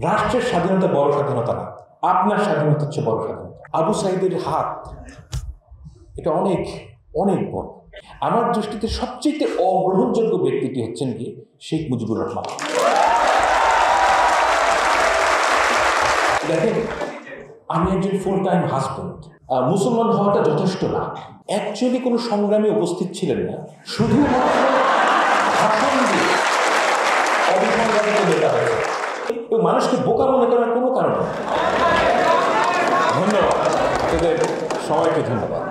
রাষ্ট্রের স্বাধীনতা বড় স্বাধীনতা না, আপনার স্বাধীনতা হচ্ছে বড় স্বাধীনতা। আবু সাইদের হাত এটা অনেক অনেক বড়। আমার দৃষ্টিতে সবচেয়ে অগ্রহণযোগ্য ব্যক্তিটি হচ্ছেন কি শেখ মুজিবুর রহমান। দেখেন, আমি একজন ফুল টাইম হাজব্যান্ড। মুসলমান হওয়াটা যথেষ্ট না, অ্যাকচুয়ালি কোনো সংগ্রামে উপস্থিত ছিলেন না, শুধুমাত্র ভাষণ দিয়ে অবিসংবাদিত লেখা হয়েছে। মানুষকে বোকা মনে করার কোনো কারণ নেই। ধন্যবাদ আপনাদের সবাইকে, ধন্যবাদ।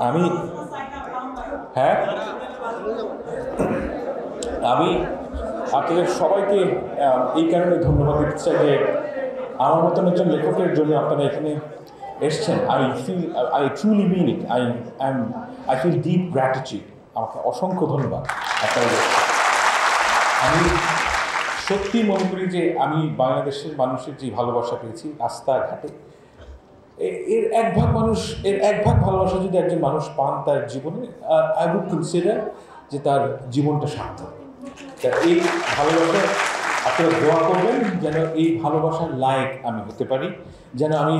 আমি আমি আপনাদের সবাইকে এই কারণে ধন্যবাদ দিতে চাই যে আমার মতন একজন লেখকের জন্য আপনারা এখানে এসছেন। I truly mean it. I feel deep gratitude. আমাকে অসংখ্য ধন্যবাদ আপনাদের। আমি সত্যি মনে করি যে আমি বাংলাদেশের মানুষের যে ভালোবাসা পেয়েছি রাস্তাঘাটে, এর এক ভাগ ভালোবাসা যদি একজন মানুষ পান তার জীবনে, আই উড কনসিডার যে তার জীবনটা সার্থক। এই ভালোবাসা আপনারা দোয়া করবেন যেন এই ভালোবাসার লায়ক আমি হতে পারি, যেন আমি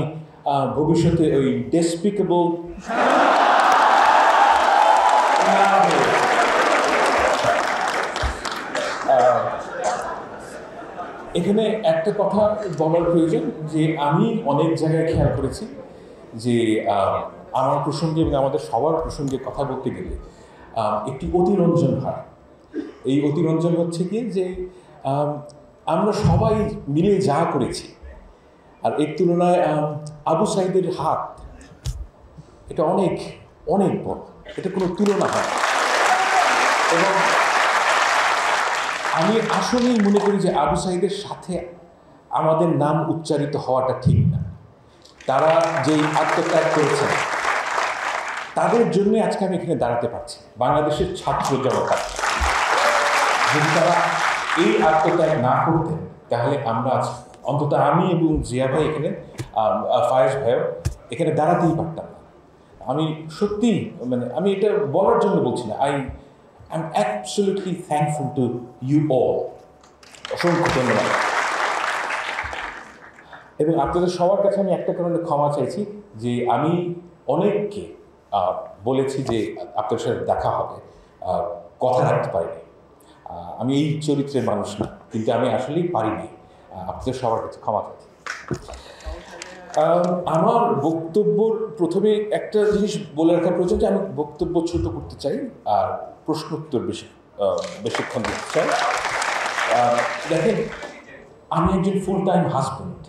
ভবিষ্যতে ওই ডেসপিকেবল এখানে একটা কথা বলার প্রয়োজন যে আমি অনেক জায়গায় খেয়াল করেছি যে আমার প্রসঙ্গে এবং আমাদের সবার প্রসঙ্গে কথা বলতে গেলে একটি অতিরঞ্জন হয়। এই অতিরঞ্জন হচ্ছে কি যে আমরা সবাই মিলে যা করেছি, আর এর তুলনায় আবু সাইদের হাত এটা অনেক অনেক বড়, এটা কোনো তুলনা হয়। এবং আমি আসলেই মনে করি যে আবু সাইদের সাথে আমাদের নাম উচ্চারিত হওয়াটা ঠিক না। তারা যেই আত্মত্যাগ করেছেন তাদের জন্য আজকে আমি এখানে দাঁড়াতে পারছি, বাংলাদেশের ছাত্র জনতা। যদি তারা এই আত্মত্যাগ না করতেন তাহলে আমরা অন্তত আমি এবং জিয়া ভাই এখানে, ফায়েজ ভাইও এখানে দাঁড়াতেই পারতাম না। আমি সত্যি আমি এটা বলার জন্য বলছি না, I'm absolutely thankful to you all. অসংখ্য ধন্যবাদ। এবং আপনাদের সবার কাছে আমি একটা কারণে ক্ষমা চাইছি যে আমি অনেককে বলেছি যে আপনাদের সাথে দেখা হবে, কথা রাখতে পারিনি। আমি এই চরিত্রের মানুষ না, কিন্তু আমি আসলেই পারিনি। আপনাদের সবার কাছে ক্ষমা চাইছি। আমার বক্তব্যর প্রথমে একটা জিনিস বলে রাখা প্রয়োজন যে আমি বক্তব্য ছোট করতে চাই আর প্রশ্ন উত্তর বেশিক্ষণ দিতে চাই। দেখেন, আমি একজন ফুল টাইম হাজব্যান্ড।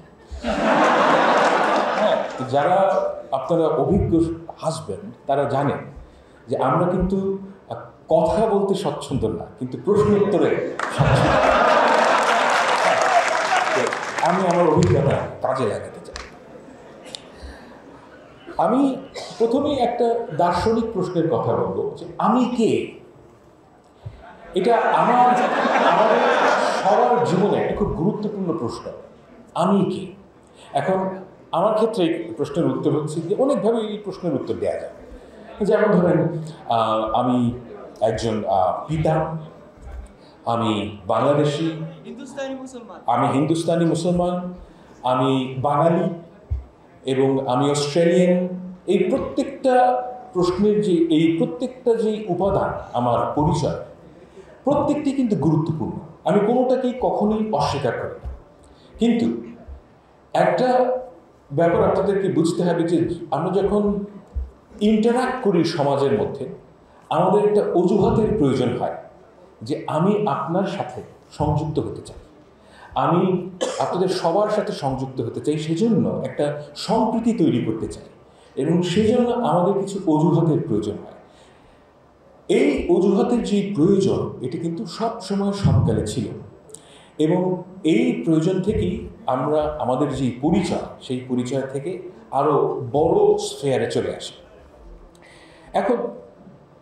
যারা আপনারা অভিজ্ঞ হাজব্যান্ড তারা জানেন যে আমরা কিন্তু কথা বলতে স্বচ্ছন্দ না, কিন্তু প্রশ্ন উত্তরে স্বচ্ছন্দ। আমি আমার অভিজ্ঞতা কাজে লাগাতে চাই। আমি প্রথমেই একটা দার্শনিক প্রশ্নের কথা বলবো যে আমি কে। এটা আমাদের সবার জীবনে একটা খুব গুরুত্বপূর্ণ প্রশ্ন, আমি কে। এখন আমার ক্ষেত্রে এই প্রশ্নের উত্তর হচ্ছে যে অনেকভাবে এই প্রশ্নের উত্তর দেওয়া যায়। যেমন ধরেন, আমি একজন পিতা, আমি বাংলাদেশি, আমি হিন্দুস্তানি মুসলমান, আমি বাঙালি এবং আমি অস্ট্রেলিয়ান। এই প্রত্যেকটা প্রশ্নের প্রত্যেকটা যে উপাদান আমার পরিচয়, প্রত্যেকটি কিন্তু গুরুত্বপূর্ণ। আমি কোনোটাকেই কখনোই অস্বীকার করি না। কিন্তু একটা ব্যাপার আপনাদেরকে বুঝতে হবে যে আমরা যখন ইন্টারাক্ট করি সমাজের মধ্যে, আমাদের একটা অজুহাতের প্রয়োজন হয় যে আমি আপনার সাথে সংযুক্ত হতে চাই, আমি আপনাদের সবার সাথে সংযুক্ত হতে চাই, সেজন্য একটা সম্প্রীতি তৈরি করতে চাই, এবং সেজন্য আমাদের কিছু অজুহাতের প্রয়োজন হয়। এই অজুহাতের যে প্রয়োজন, এটি কিন্তু সব সময় সবকালে ছিল, এবং এই প্রয়োজন থেকেই আমরা আমাদের যে পরিচয়, সেই পরিচয় থেকে আরও বড় স্ফেয়ারে চলে আসি। এখন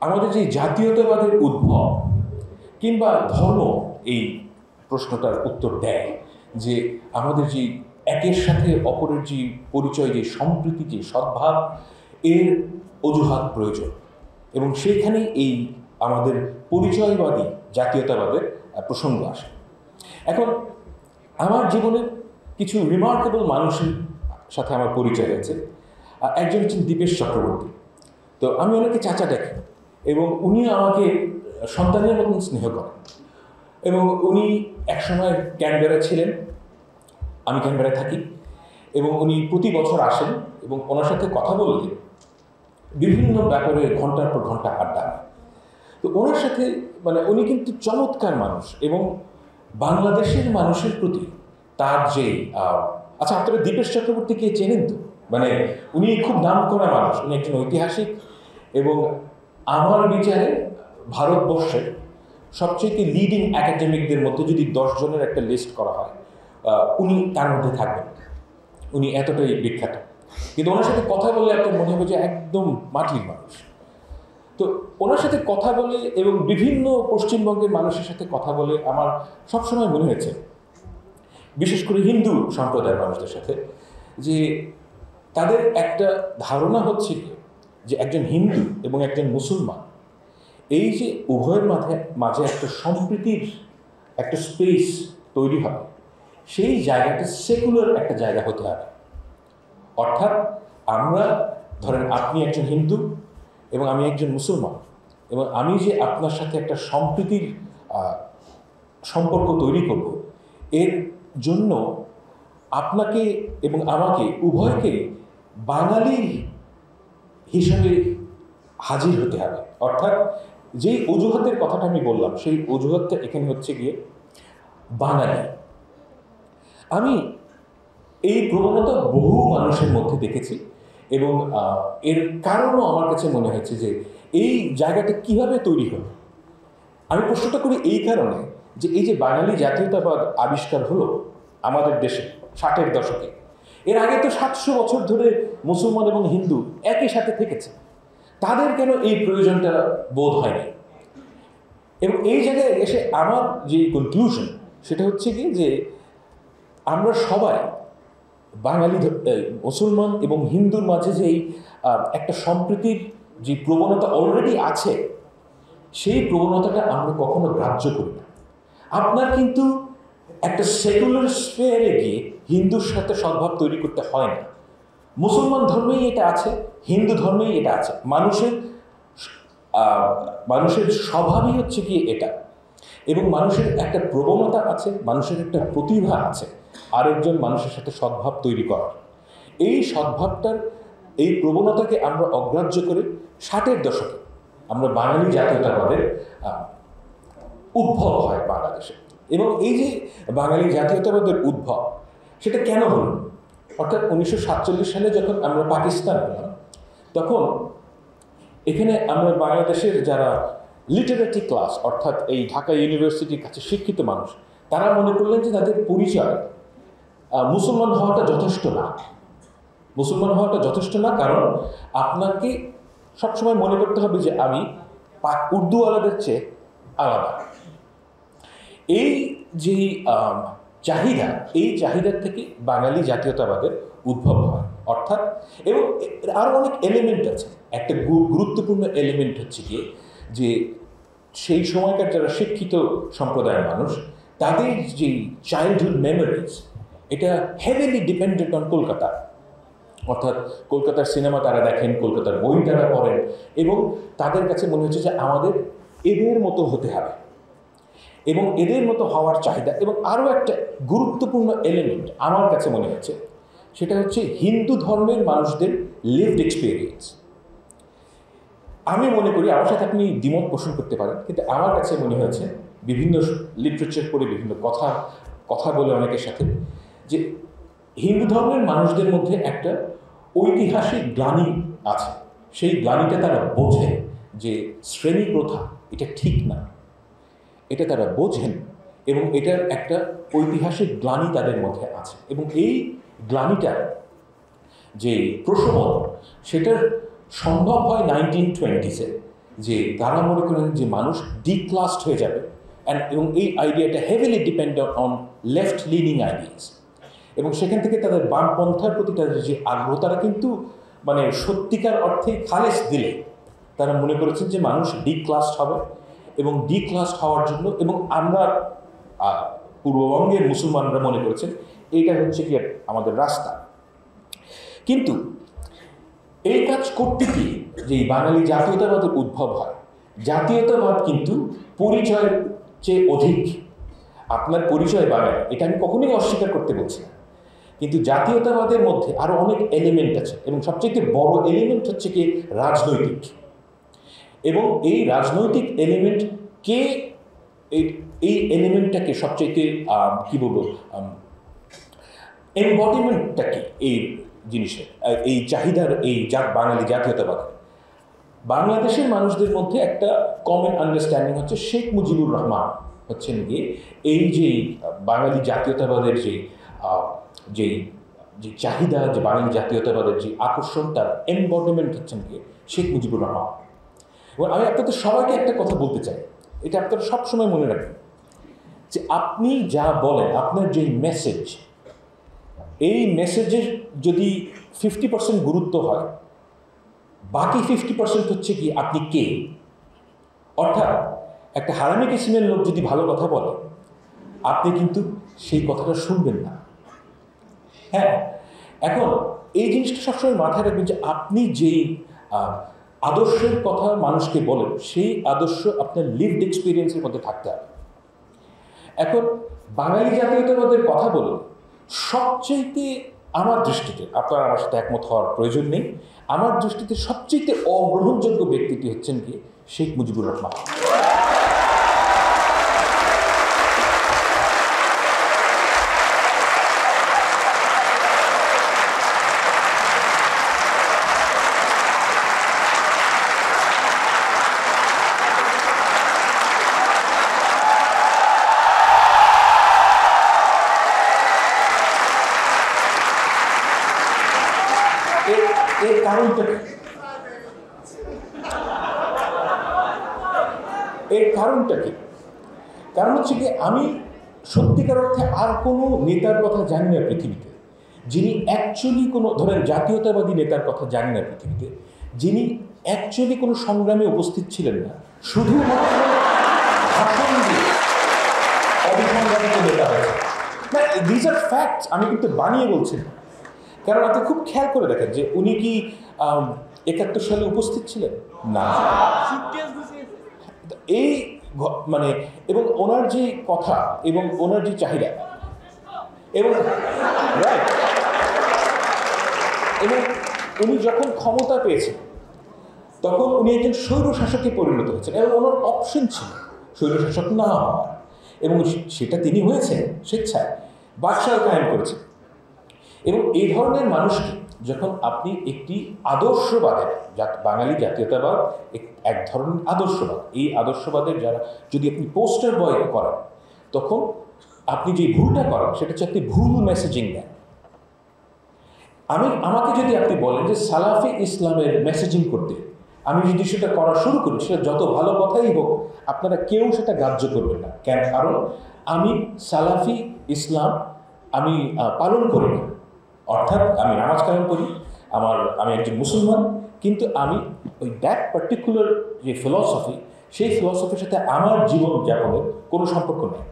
আমাদের যে জাতীয়তাবাদের উদ্ভব কিংবা ধর্ম এই প্রশ্নটার উত্তর দেয় যে আমাদের যে একের সাথে অপরের যে পরিচয়, যে সম্প্রীতি, যে সদ্ভাব, এর অজুহাত প্রয়োজন, এবং সেইখানেই এই আমাদের পরিচয়বাদী জাতীয়তাবাদের প্রসঙ্গ আসে। এখন আমার জীবনের কিছু রিমার্কেবল মানুষের সাথে আমার পরিচয় হয়েছে। একজন হচ্ছেন দীপেশ চক্রবর্তী। তো আমি ওনাকে চাচা ডাকি এবং উনি আমাকে সন্তানের মতন স্নেহ করেন। এবং উনি একসময় ক্যানবেরা ছিলেন, আমি ক্যানবেরায় থাকি, এবং উনি প্রতি বছর আসেন এবং ওনার সাথে কথা বললে বিভিন্ন ব্যাপারে ঘন্টার পর ঘন্টা আড্ডা হয়। তো ওনার সাথে মানে উনি কিন্তু চমৎকার মানুষ এবং বাংলাদেশের মানুষের প্রতি তার যে আচ্ছা, আপনারা দীপেশ চক্রবর্তীকে চেনেন তো? মানে উনি খুব নাম করা মানুষ, উনি একজন ঐতিহাসিক এবং আমার বিচারে ভারতবর্ষের সবচেয়ে লিডিং একাডেমিকদের মধ্যে যদি 10 জনের একটা লিস্ট করা হয়, উনি তার মধ্যে থাকবেন। উনি এতটাই বিখ্যাত। কিন্তু ওনার সাথে কথা বলে আপনার মনে হবে যে একদম মাটির মানুষ। তো ওনার সাথে কথা বলে এবং বিভিন্ন পশ্চিমবঙ্গের মানুষের সাথে কথা বলে আমার সবসময় মনে হয়েছে, বিশেষ করে হিন্দু সম্প্রদায়ের মানুষদের সাথে, যে তাদের একটা ধারণা হচ্ছে যে একজন হিন্দু এবং একজন মুসলমান, এই যে উভয়ের মাঝে একটা সম্প্রীতির একটা স্পেস তৈরি হবে, সেই জায়গাটা সেকুলার একটা জায়গা হতে হবে। অর্থাৎ আমরা ধরেন আপনি একজন হিন্দু এবং আমি একজন মুসলমান, এবং আমি যে আপনার সাথে একটা সম্প্রীতির সম্পর্ক তৈরি করব, এর জন্য আপনাকে এবং আমাকে উভয়কে বাঙালি হিসাবে হাজির হতে হবে। অর্থাৎ যেই অজুহাতের কথাটা আমি বললাম, সেই অজুহাতটা এখানে হচ্ছে গিয়ে বাঙালি। আমি এই প্রবণতা বহু মানুষের মধ্যে দেখেছি এবং এর কারণও আমার কাছে মনে হয়েছে যে এই জায়গাটা কিভাবে তৈরি হলো। আমি প্রশ্নটা করি এই কারণে যে এই যে বাঙালি জাতীয়তাবাদ আবিষ্কার হলো আমাদের দেশে 60-এর দশকে, এর আগে তো 700 বছর ধরে মুসলমান এবং হিন্দু একই সাথে থেকেছে, তাদের কেন এই প্রয়োজনটা বোধ হয়নি? এবং এই জায়গায় এসে আমার যে কনক্লুশন সেটা হচ্ছে কি, যে আমরা সবাই বাঙালি মুসলমান এবং হিন্দুর মাঝে যেই একটা সম্প্রীতির যে প্রবণতা অলরেডি আছে, সেই প্রবণতাটা আমরা কখনো গ্রাহ্য করি না। আপনার কিন্তু একটা সেকুলার স্ফিয়ারে গিয়ে হিন্দুর সাথে সদ্ভাব তৈরি করতে হয় না। মুসলমান ধর্মেই এটা আছে, হিন্দু ধর্মেই এটা আছে। মানুষের স্বভাবই হচ্ছে কি এটা, এবং মানুষের একটা প্রবণতা আছে, মানুষের একটা প্রতিভা আছে আরেকজন মানুষের সাথে সদ্ভাব তৈরি করার। এই সদ্ভাবটার এই প্রবণতাকে আমরা অগ্রাহ্য করে 60-এর দশকে আমরা বাঙালি জাতীয়তাবাদের উদ্ভব হয় বাংলাদেশে। এবং এই যে বাঙালি জাতীয়তাবাদের উদ্ভব, সেটা কেন হলো? অর্থাৎ 1947 সালে যখন আমরা পাকিস্তান হলাম, তখন এখানে আমরা বাংলাদেশের যারা লিটারেটি ক্লাস, অর্থাৎ এই ঢাকা ইউনিভার্সিটির কাছে শিক্ষিত মানুষ, তারা মনে করলেন যে তাদের পরিচয় মুসলমান হওয়াটা যথেষ্ট না। মুসলমান হওয়াটা যথেষ্ট না, কারণ আপনাকে সবসময় মনে করতে হবে যে আমি উর্দুওয়ালাদের চেয়ে আলাদা। এই যে চাহিদা, এই চাহিদার থেকে বাঙালি জাতীয়তাবাদের উদ্ভব হয়। অর্থাৎ এবং আরও অনেক এলিমেন্ট আছে। একটা গুরুত্বপূর্ণ এলিমেন্ট হচ্ছে গিয়ে যে সেই সময়কার যারা শিক্ষিত সম্প্রদায়ের মানুষ, তাদের যে চাইল্ডহুড মেমোরিজ, এটা হেভিলি ডিপেন্ডেন্ট অন কলকাতা। অর্থাৎ কলকাতার সিনেমা তারা দেখেন, কলকাতার বই তারা পড়েন, এবং তাদের কাছে মনে হচ্ছে যে আমাদের এদের মতো হতে হবে এবং এদের মতো হওয়ার চাহিদা। এবং আরও একটা গুরুত্বপূর্ণ এলিমেন্ট আমার কাছে মনে হচ্ছে, সেটা হচ্ছে হিন্দু ধর্মের মানুষদের লিভড এক্সপিরিয়েন্স। আমি মনে করি, আমার সাথে আপনি দ্বিমত পোষণ করতে পারেন, কিন্তু আমার কাছে মনে হয়েছে বিভিন্ন লিটারেচার পড়ে, বিভিন্ন কথা বলে অনেকের সাথে, যে হিন্দু ধর্মের মানুষদের মধ্যে একটা ঐতিহাসিক গ্লানি আছে। সেই গ্লানিটা তারা বোঝে যে শ্রেণী প্রথা এটা ঠিক না, এটা তারা বোঝেন, এবং এটার একটা ঐতিহাসিক গ্লানি তাদের মধ্যে আছে। এবং এই গ্লানিটার যে প্রশমন, সেটার সম্ভব হয় 1920s-এ, যে তারা মনে করেন যে মানুষ ডিক্লাসড হয়ে যাবে, এবং এই আইডিয়াটা heavily dependent on left lining ideas. এবং সেখান থেকে তাদের বামপন্থার প্রতি তাদের যে আগ্রহ, তারা কিন্তু মানে সত্যিকার অর্থে খালেস দিলে তারা মনে করেছেন যে মানুষ ডিক্লাসড হবে, এবং ডিক্লাসড হওয়ার জন্য, এবং আমরা পূর্ববঙ্গের মুসলমানরা মনে করেছেন এইটা হচ্ছে কি আমাদের রাস্তা। কিন্তু এই কাজ করতে গিয়ে যেই বাঙালি জাতীয়তাবাদের উদ্ভব হয়, জাতীয়তাবাদ কিন্তু পরিচয়ের চেয়ে অধিক। আপনার পরিচয় বাঙালি, এটা আমি কখনোই অস্বীকার করতে বলছি না, কিন্তু জাতীয়তাবাদের মধ্যে আরো অনেক এলিমেন্ট আছে এবং সবচেয়ে বড় এলিমেন্ট হচ্ছে কি রাজনৈতিক। এবং এই রাজনৈতিক এলিমেন্ট কে এই এলিমেন্টটাকে সবচেয়ে কি বলবো এমবডিমেন্টটা কি এই জিনিসের, এই চাহিদার, এই বাঙালি জাতীয়তাবাদ। বাংলাদেশের মানুষদের মধ্যে একটা কমন আন্ডারস্ট্যান্ডিং হচ্ছে শেখ মুজিবুর রহমান হচ্ছেন গিয়ে এই যে বাঙালি জাতীয়তাবাদের যে চাহিদা, যে বাঙালি জাতীয়তাবাদের যে আকর্ষণ, তার এমবডিমেন্ট হচ্ছেন গিয়ে শেখ মুজিবুর রহমান। এবং আমি আপনাদের সবাইকে একটা কথা বলতে চাই, এটা আপনারা সবসময় মনে রাখবেন, যে আপনি যা বলেন, আপনার যে মেসেজ, এই মেসেজের যদি 50% গুরুত্ব হয়, বাকি 50% হচ্ছে কি আপনি কে। অর্থাৎ একটা হারামি কিসিমের লোক যদি ভালো কথা বলে, আপনি কিন্তু সেই কথাটা শুনবেন না। হ্যাঁ, এখন এই জিনিসটা সবসময় মাথায় রাখবেন যে আপনি যেই আদর্শের কথা মানুষকে বলেন, সেই আদর্শ আপনার লিভড এক্সপিরিয়েন্সের মধ্যে থাকতে হবে। এখন বাঙালি জাতীয়তাবাদের কথা বলুন, সবচেয়ে আমার দৃষ্টিতে, আপনারা আমার সাথে একমত হওয়ার প্রয়োজন নেই, আমার দৃষ্টিতে সবচেয়ে অগ্রহণযোগ্য ব্যক্তিটি হচ্ছেন কি শেখ মুজিবুর রহমান। এর কারণটা কি? এর কারণটা কি? কারণ হচ্ছে কি, আমি সত্যিকার অর্থে আর কোনো নেতার কথা জানি না পৃথিবীতে, যিনি অ্যাকচুয়ালি কোনো, ধরেন জাতীয়তাবাদী নেতার কথা জানি না পৃথিবীতে, যিনি অ্যাকচুয়ালি কোনো সংগ্রামে উপস্থিত ছিলেন না, শুধুমাত্র ভাষণ দিয়ে অবিসংবাদিত নেতা হয়েছে। না, দিজ আর ফ্যাক্টস, আমি কিন্তু বানিয়ে বলছি না। কারণ আপনি খুব খেয়াল করে দেখেন যে উনি কি 71 সালে উপস্থিত ছিলেন না, এই মানে, এবং ওনার যে কথা এবং ওনার যে চাহিদা, এবং রাইট, এবং উনি যখন ক্ষমতা পেয়েছেন তখন উনি একজন স্বৈরশাসকে পরিণত হয়েছেন, এবং ওনার অপশন ছিল স্বৈরশাসক না হওয়ার, এবং সেটা তিনি হয়েছেন স্বেচ্ছায়, বাদশাহ কায়েম করেছেন। এবং এই ধরনের মানুষকে যখন আপনি একটি আদর্শবাদের, বাঙালি জাতীয়তাবাদ এক ধরনের আদর্শবাদ, এই আদর্শবাদের যারা যদি আপনি পোস্টার বয় করেন, তখন আপনি যে ভুলটা করেন সেটা হচ্ছে আপনি ভুল মেসেজিং দেন। আমাকে যদি আপনি বলেন যে সালাফি ইসলামের মেসেজিং করতে, আমি যদি সেটা করা শুরু করি, সেটা যত ভালো কথাই হোক, আপনারা কেউ সেটা গ্রাহ্য করবেন না। কেন? কারণ আমি সালাফি ইসলাম আমি পালন করি না। অর্থাৎ আমি নামাজ কায়েম করি, আমি একজন মুসলমান, কিন্তু আমি ওই দ্যাট পার্টিকুলার যে ফিলসফি, সেই ফিলসফির সাথে আমার জীবনযাপনের কোনো সম্পর্ক নেই।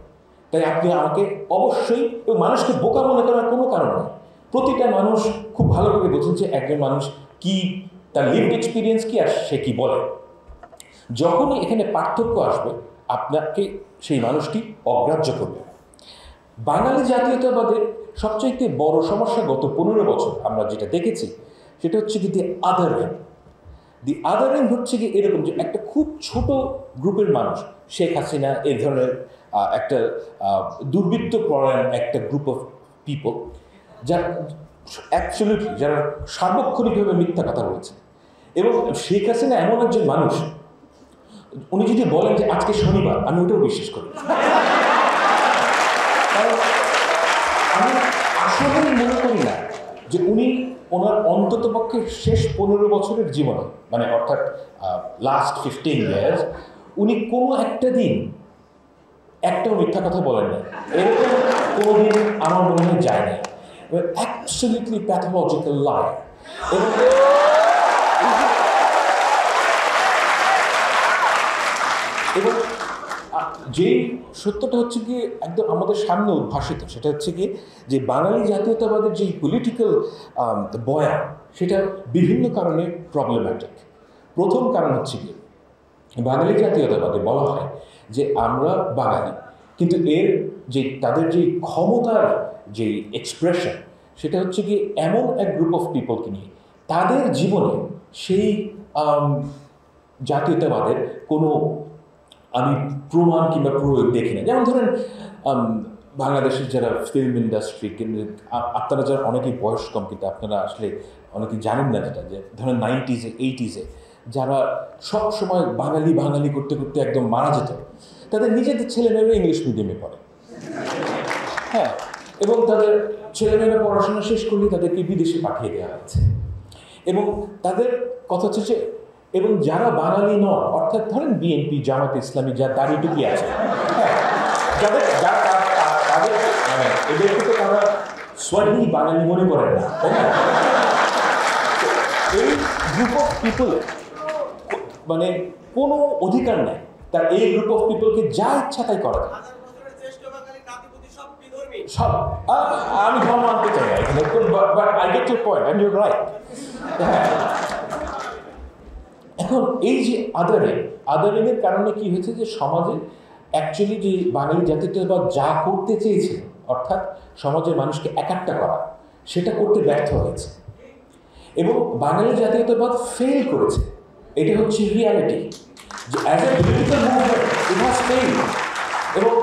তাই আপনি আমাকে অবশ্যই, এবং মানুষকে বোকা মনে করার কোনো কারণ নেই। প্রতিটা মানুষ খুব ভালো করে বোঝেন যে একজন মানুষ কি, তার লিভড এক্সপিরিয়েন্স কি, আর সে কি বলে। যখনই এখানে পার্থক্য আসবে, আপনাকে সেই মানুষটি অগ্রাহ্য করবে। বাঙালি জাতীয়তাবাদের সবচাইতে বড় সমস্যা গত 15 বছর আমরা যেটা দেখেছি, সেটা হচ্ছে কি দি আদারিং হচ্ছে কি এরকম, যে একটা খুব ছোট গ্রুপের মানুষ, শেখ হাসিনা এই ধরনের একটা দুর্বৃত্ত পরায়ণ একটা গ্রুপ অফ পিপল, যারা অ্যাবসলিউটলি, যারা সার্বক্ষণিকভাবে মিথ্যা কথা বলেছে। এবং শেখ হাসিনা এমন একজন মানুষ, উনি যদি বলেন যে আজকে শনিবার, আমি ওটাও বিশ্বাস করি। কারণ আমি আসলে মনে করি না যে উনি ওনার অন্ততপক্ষে শেষ 15 বছরের জীবনে, মানে অর্থাৎ লাস্ট 15 ইয়ার্স, উনি কোনো একটা দিন একটাও মিথ্যা কথা বলেন না। এরকম কোনোদিন আমার মনে হয় যায় না। অ্যাবসলিউটলি প্যাথোলজিক্যাল লাই। এবং যেই সত্যটা হচ্ছে কি একদম আমাদের সামনে উদ্ভাসিত, সেটা হচ্ছে কি যে বাঙালি জাতীয়তাবাদের যেই পলিটিক্যাল বয়ান, সেটা বিভিন্ন কারণে প্রবলেম্যাটিক। প্রথম কারণ হচ্ছে কি, বাঙালি জাতীয়তাবাদে বলা হয় যে আমরা বাঙালি, কিন্তু এর যে তাদের যে ক্ষমতার যে এক্সপ্রেশন, সেটা হচ্ছে কি এমন এক গ্রুপ অফ পিপলকে নিয়ে, তাদের জীবনে সেই জাতীয়তাবাদের কোনো আমি প্রমাণ কিংবা প্রয়োগ দেখি না। যেমন ধরেন বাংলাদেশের যারা ফিল্ম ইন্ডাস্ট্রি, কিন্তু আপনারা যারা অনেকেই বয়স কম, কিন্তু আপনারা আসলে অনেকেই জানেন না যেটা, যে ধরেন 90s-এ 80s-এ যারা সব সময় বাঙালি বাঙালি করতে করতে একদম মারা যেত, তাদের নিজেদের ছেলেমেয়েরা ইংলিশ মিডিয়ামে পড়ে, হ্যাঁ, এবং তাদের ছেলেমেয়েরা পড়াশোনা শেষ করলে তাদেরকে বিদেশে পাঠিয়ে দেওয়া হচ্ছে। এবং তাদের কথা হচ্ছে যে, এবং যারা বাঙালি নন, অর্থাৎ ধরেন বিএনপি, জামাত ইসলামী, যার দাড়িটুকি আছে, হ্যাঁ, যাদের তাদের মানে এদেরকে তো তারা সোয়াহি বাঙালি মনে করেন না, তাই না? এই গ্রুপ অফ পিপল মানে কোনো অধিকার নেই তার এই গ্রুপ অফ পিপলকে যা ইচ্ছা তাই করা যায়। সব আমি ধর্ম আনতে চাই না এখানে, but I get your point and you're right. হ্যাঁ, এখন এই যে আদারিংয়ের কারণে কি হয়েছে, যে সমাজে অ্যাকচুয়ালি যে বাঙালি জাতীয়তাবাদ যা করতে চেয়েছে, অর্থাৎ সমাজের মানুষকে একাট্টা করা, সেটা করতে ব্যর্থ হয়েছে এবং বাঙালি জাতীয়তাবাদ ফেল করেছে। এটা হচ্ছে রিয়ালিটি, যে as a political movement it has fail. এবং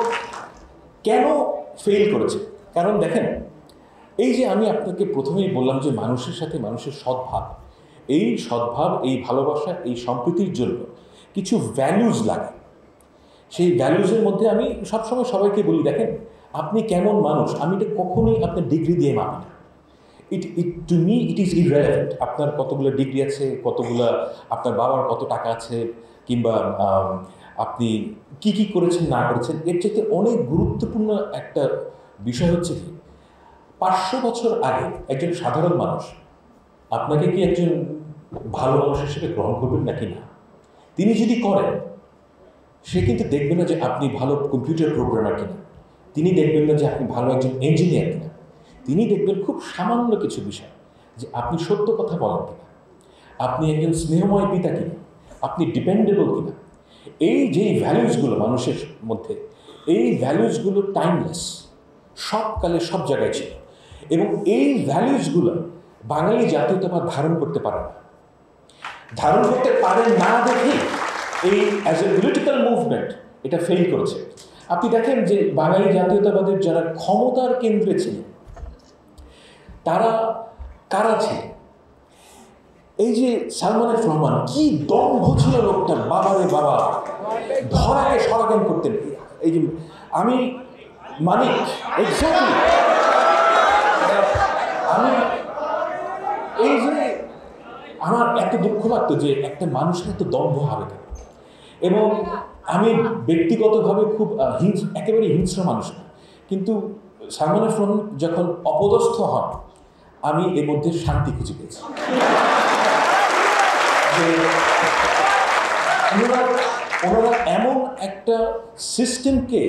কেন ফেল করেছে? কারণ দেখেন, এই যে আমি আপনাকে প্রথমেই বললাম যে মানুষের সাথে মানুষের সদ্ভাব, এই সদ্ভাব, এই ভালোবাসা, এই সম্প্রীতির জন্য কিছু ভ্যালুজ লাগে। সেই ভ্যালুজের মধ্যে আমি সবসময় সবাইকে বলি, দেখেন আপনি কেমন মানুষ, আমি এটা কখনোই আপনার ডিগ্রি দিয়ে মাপি না। To me it is irrelevant. আপনার কতগুলো ডিগ্রি আছে, কতগুলো আপনার বাবার কত টাকা আছে, কিংবা আপনি কি কি করেছেন না করেছেন, এর চাইতে অনেক গুরুত্বপূর্ণ একটা বিষয় হচ্ছে কি, 500 বছর আগে একজন সাধারণ মানুষ আপনাকে কি একজন ভালো মানুষ হিসেবে গ্রহণ করবেন নাকি না? তিনি যদি করেন, সে কিন্তু দেখবে না যে আপনি ভালো কম্পিউটার প্রোগ্রামার কিনা, তিনি দেখবেন না যে আপনি ভালো একজন ইঞ্জিনিয়ার কিনা, তিনি দেখবেন খুব সামান্য কিছু বিষয়, যে আপনি সত্য কথা বলেন কিনা, আপনি একজন স্নেহময় পিতা কিনা, আপনি ডিপেন্ডেবল কিনা। এই যে ভ্যালুসগুলো মানুষের মধ্যে, এই ভ্যালুসগুলো টাইমলেস, সব কালে সব জায়গায় ছিল। এবং এই ভ্যালুসগুলো বাঙালি জাতীয়তাবাদ ধারণ করতে পারে না, ধারণ করতে পারে না দেখে এই অ্যাজ এ পলিটিক্যাল মুভমেন্ট এটা ফেল করেছে। আপনি দেখেন যে বাঙালি জাতীয়তাবাদের যারা ক্ষমতার কেন্দ্রে ছিলেন, তারা কারা ছিলেন? এই যে সালমান এফ রহমান, কি দম্ভ ছিল লোকটার, বাবারে বাবা, ধরাকে সরাগান করতেন। এই যে আমি মানিক, এক্স্যাক্টলি, আমি এই যে আমার এত দুঃখ লাগতো যে একটা মানুষের এত দম্ভ হবে কেন। এবং আমি ব্যক্তিগতভাবে খুব একেবারে হিংস্র মানুষ না, কিন্তু সালমান এফ রহমান যখন অপদস্থ হন, আমি এর মধ্যে শান্তি খুঁজে পেয়েছি। যে ওনারা এমন একটা সিস্টেমকে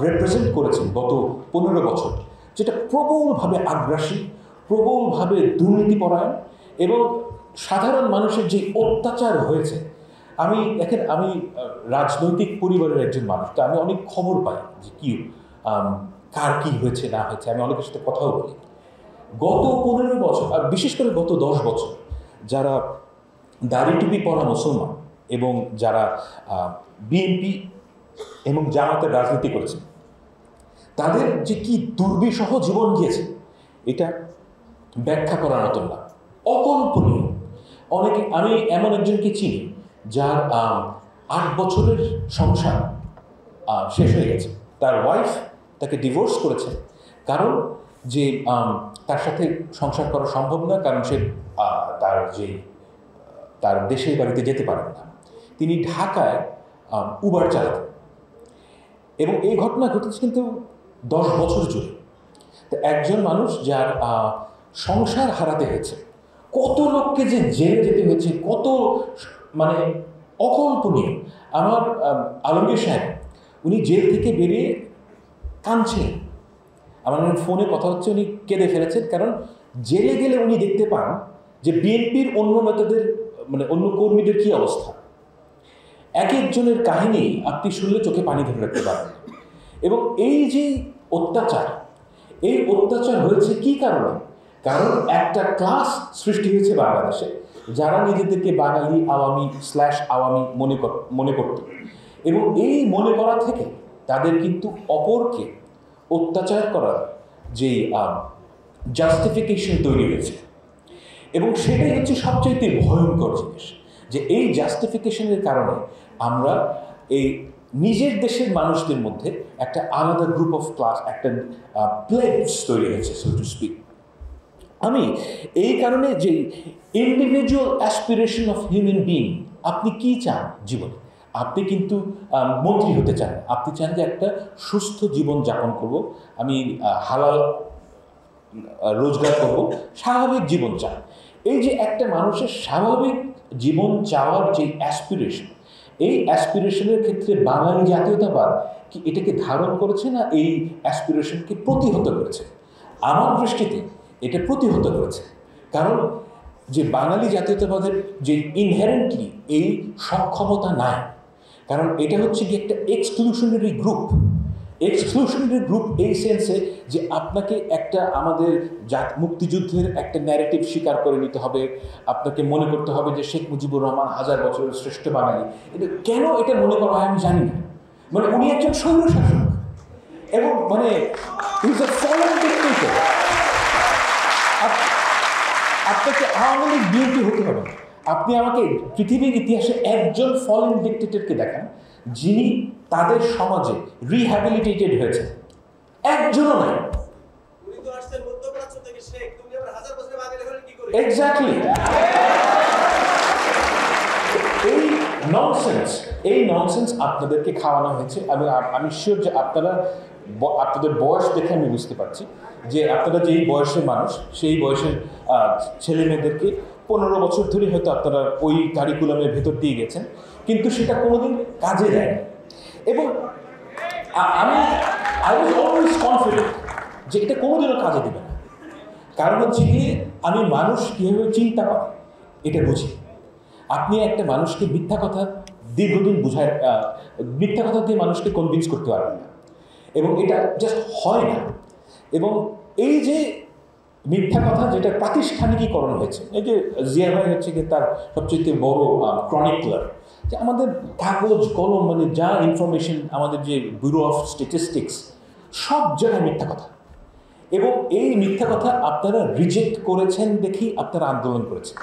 রিপ্রেজেন্ট করেছেন গত 15 বছর, যেটা প্রবলভাবে আগ্রাসী, প্রবলভাবে দুর্নীতিপরায়ণ, এবং সাধারণ মানুষের যে অত্যাচার হয়েছে। আমি দেখেন, আমি রাজনৈতিক পরিবারের একজন মানুষ, তো আমি অনেক খবর পাই যে কি কার কী হয়েছে না হয়েছে, আমি অনেকের সাথে কথাও বলি। গত 15 বছর, আর বিশেষ করে গত 10 বছর, যারা দাড়ি টুপি পরা মুসলমান এবং যারা বিএনপি এবং জামাতের রাজনীতি করেছে, তাদের যে কি দুর্বিষহ জীবন গিয়েছে, এটা ব্যাখ্যা করার মতন না, অকল্পনীয়। অনেকে, আমি এমন একজনকে চিনি যার 8 বছরের সংসার শেষ হয়ে গেছে। তার ওয়াইফ তাকে ডিভোর্স করেছে, কারণ যে তার সাথে সংসার করা সম্ভব না, কারণ সে তার দেশের বাড়িতে যেতে পারেন না। তিনি ঢাকায় উবার চালাতেন, এবং এই ঘটনা ঘটেছে কিন্তু 10 বছর জুড়ে। তো একজন মানুষ যার সংসার হারাতে হয়েছে, কত লোককে যে জেলে যেতে হয়েছে, কত মানে অকল্পনীয়। আমার আলমগীর সাহেব, উনি জেল থেকে বেরিয়ে কাঁদছেন, আমার ফোনে কথা হচ্ছে, উনি কেঁদে ফেলেছেন। কারণ জেলে গেলে উনি দেখতে পান যে বিএনপির অন্য নেতাদের মানে অন্য কর্মীদের কি অবস্থা। এক একজনের কাহিনী আপনি শুনলে চোখে পানি ধরে রাখতে পারেন। এবং এই যে অত্যাচার, এই অত্যাচার হয়েছে কি কারণে? কারণ একটা ক্লাস সৃষ্টি হয়েছে বাংলাদেশে যারা নিজেদেরকে বাঙালি আওয়ামী মনে করত, এবং এই মনে করা থেকে তাদের কিন্তু অপরকে অত্যাচার করার যেই জাস্টিফিকেশন তৈরি হয়েছে, এবং সেটাই হচ্ছে সবচাইতে ভয়ঙ্কর জিনিস, যে এই জাস্টিফিকেশনের কারণে আমরা এই নিজের দেশের মানুষদের মধ্যে একটা আলাদা গ্রুপ অফ ক্লাস, একটা প্লেটস তৈরি হয়েছে, সো টু স্পিক। আমি এই কারণে যে individual aspiration of human being, আপনি কি চান জীবনে? আপনি কিন্তু মন্ত্রী হতে চান, আপনি চান যে একটা সুস্থ জীবন যাপন করব, আমি হালাল রোজগার করব, স্বাভাবিক জীবন চান। এই যে একটা মানুষের স্বাভাবিক জীবন চাওয়ার যে অ্যাসপিরেশন, এই অ্যাসপিরেশনের ক্ষেত্রে বাঙালি জাতীয়তাবাদ কি এটাকে ধারণ করেছে, না এই অ্যাসপিরেশনকে প্রতিহত করেছে? আমার দৃষ্টিতে এটা প্রতিহত করেছে। কারণ যে বাঙালি জাতীয়তাবাদের যে ইনহেরেন্টলি এই সক্ষমতা নাই, কারণ এটা হচ্ছে কি একটা এক্সক্লুশনারি গ্রুপ। এক্সক্লুশনারি গ্রুপ এই সেন্সে যে আপনাকে একটা আমাদের মুক্তিযুদ্ধের একটা ন্যারেটিভ স্বীকার করে নিতে হবে, আপনাকে মনে করতে হবে যে শেখ মুজিবুর রহমান 1000 বছরের শ্রেষ্ঠ বাঙালি। এটা কেন এটা মনে করা হয় আমি জানি না। মানে উনি একজন স্বৈরশাসক, এবং মানে ইজ এ ফরেন ডিক্টেটর। আপনাকে আওয়ামী লীগ বিএনপি হতে হবে না। আপনি আমাকে পৃথিবীর ইতিহাসে একজন ফরেন ডিক্টেটরকে দেখান যিনি তাদের সমাজে রিহ্যাবিলিটেটেড হয়েছে, একজনও নাই। এক্স্যাক্টলি। এই ননসেন্স আপনাদেরকে খাওয়ানো হয়েছে। আমি শিওর যে আপনাদের বয়স দেখে আমি বুঝতে পারছি যে আপনারা যেই বয়সের মানুষ, সেই বয়সের ছেলে মেয়েদেরকে 15 বছর ধরে হয়তো আপনারা ওই কারিকুলামের ভেতর দিয়ে গেছেন, কিন্তু সেটা কোনোদিন কাজে দেয়। এবং আই ওয়াজ অলওয়েজ কনফিডেন্ট যে এটা কোনোদিনও কাজে দেবে না। কারণ হচ্ছে কি, আমি মানুষ কীভাবে চিন্তা করে এটা বুঝি। আপনি একটা মানুষকে মিথ্যা কথা দীর্ঘদিন মিথ্যা কথা দিয়ে মানুষকে কনভিন্স করতে পারবেন না, এবং এটা জাস্ট হয় না। এবং এই যে মিথ্যা কথা যেটা প্রাতিষ্ঠানিকীকরণ হয়েছে, এই যে জিয়া ভাই হচ্ছে কি তার সবচেয়ে বড় ক্রনিকলার, যে আমাদের কাগজ কলম মানে যা ইনফরমেশন, আমাদের যে ব্যুরো অফ স্ট্যাটিস্টিক্স, সব জায়গায় মিথ্যা কথা। এবং এই মিথ্যা কথা আপনারা রিজেক্ট করেছেন দেখেই আপনারা আন্দোলন করেছেন।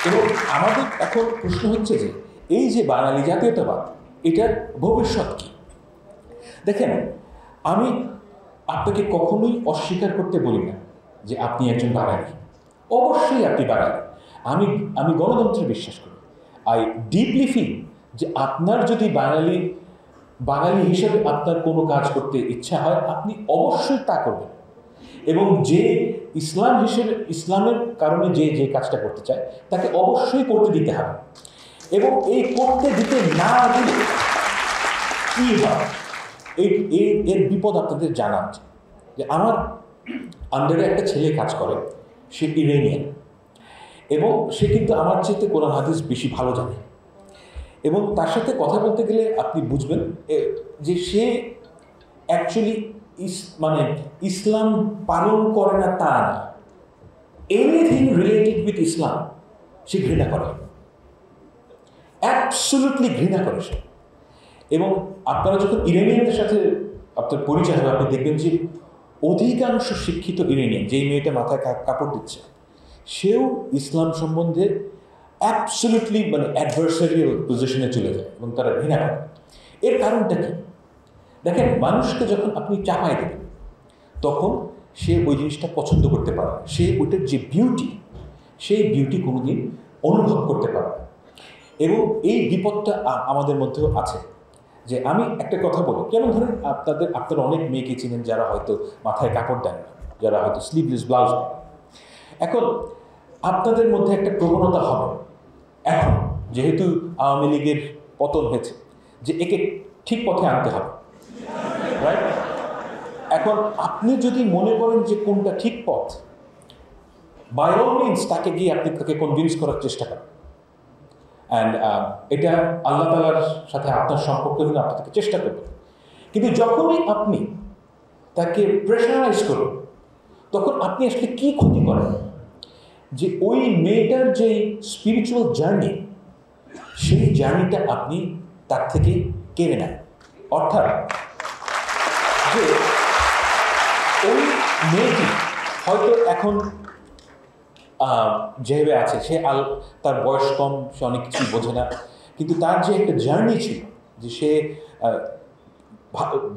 এবং আমাদের এখন প্রশ্ন হচ্ছে যে এই যে বাঙালি জাতীয়তাবাদ, এটার ভবিষ্যৎ কি? দেখেন, আমি আপনাকে কখনোই অস্বীকার করতে বলি না যে আপনি একজন বাঙালি, অবশ্যই আপনি বাঙালি। আমি গণতন্ত্রে বিশ্বাস করি। আই ডিপলি ফিল যে আপনার যদি বাঙালি হিসেবে আপনার কোনো কাজ করতে ইচ্ছা হয়, আপনি অবশ্যই তা করবেন। এবং যে ইসলামের কারণে যে কাজটা করতে চায় তাকে অবশ্যই করতে দিতে হবে। এবং এই করতে দিতে না দিলে কী হয়, এর বিপদ আপনাদের জানা আছে। যে আমার আন্ডারে একটা ছেলে কাজ করে, সে ইরানিয়ান, এবং সে কিন্তু আমার চেয়ে কোরআন হাদিস বেশি ভালো জানে। এবং তার সাথে কথা বলতে গেলে আপনি বুঝবেন যে সে অ্যাকচুয়ালি ইসলাম পালন করে না তা না, এনিথিং রিলেটেড উইথ ইসলাম সে ঘৃণা করে, অ্যাবসলিউটলি ঘৃণা করে সে। এবং আপনারা যখন ইরানিয়ানদের সাথে আপনার পরিচয় হবে, আপনি দেখবেন যে অধিকাংশ শিক্ষিত ইরানিয়ান, যেই মেয়েটা মাথায় কাপড় দিচ্ছে, সেও ইসলাম সম্বন্ধে অ্যাবসলিউটলি অ্যাডভার্সারিয়াল পজিশনে চলে যায় এবং তারা ঘৃণা করে। এর কারণটা কি? দেখেন, মানুষকে যখন আপনি চাপায় দেবেন তখন সে ওই জিনিসটা পছন্দ করতে পারে না, সে ওইটার যে বিউটি, সেই বিউটি কোনোদিন অনুভব করতে পারে না। এবং এই বিপদটা আমাদের মধ্যেও আছে। যে আমি একটা কথা বলি, যেমন ধরেন আপনারা অনেক মেয়েকে চিনেন যারা হয়তো মাথায় কাপড় দেন না, যারা হয়তো স্লিভলেস ব্লাউজ দেন। এখন আপনাদের মধ্যে একটা প্রবণতা হবে, এখন যেহেতু আওয়ামী লীগের পতন হয়েছে যে একে ঠিক পথে আনতে হবে, রাইট? এখন আপনি যদি মনে করেন যে কোনটা ঠিক পথ, বাই অল মিনস তাকে গিয়ে আপনি তাকে কনভিন্স করার চেষ্টা করেন। অ্যান্ড এটা আল্লাহ তাআলার সাথে আপনার সম্পর্ক এবং আপনি তাকে চেষ্টা করবেন। কিন্তু যখনই আপনি তাকে প্রেশারাইজ করুন, তখন আপনি আসলে কি ক্ষতি করেন? যে ওই মেয়েটার যে স্পিরিচুয়াল জার্নি, সেই জার্নিটা আপনি তার থেকে কেড়ে নেন। অর্থাৎ যে ওই মেয়েটি হয়তো এখন যেভাবে আছে, সে তার বয়স কম, সে অনেক কিছু বোঝে না, কিন্তু তার যে একটা জার্নি ছিল, যে সে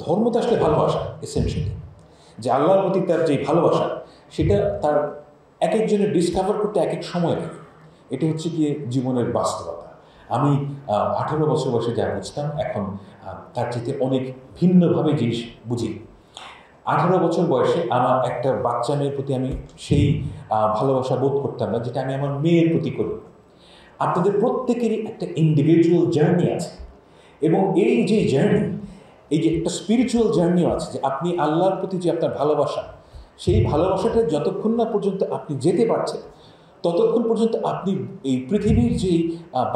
ধর্মটা আসলে ভালোবাসা, এসেনশিয়ালি যে আল্লাহর প্রতি তার যে ভালোবাসা, সেটা তার এক একজনের ডিসকভার করতে এক এক সময় লাগে। এটা হচ্ছে গিয়ে জীবনের বাস্তবতা। আমি 18 বছর বয়সে যা বুঝতাম, এখন তার চেয়ে অনেক ভিন্নভাবে জিনিস বুঝি। 18 বছর বয়সে আমার একটা বাচ্চা মেয়ের প্রতি আমি সেই ভালোবাসা বোধ করতাম না, যেটা আমি আমার মেয়ের প্রতি করি। আপনাদের প্রত্যেকেরই একটা ইন্ডিভিজুয়াল জার্নি আছে, এবং এই যে জার্নি, এই যে একটা স্পিরিচুয়াল জার্নিও আছে, যে আপনি আল্লাহর প্রতি যে আপনার ভালোবাসা, সেই ভালোবাসাটা যতক্ষণ না পর্যন্ত আপনি যেতে পারছেন, ততক্ষণ পর্যন্ত আপনি এই পৃথিবীর যে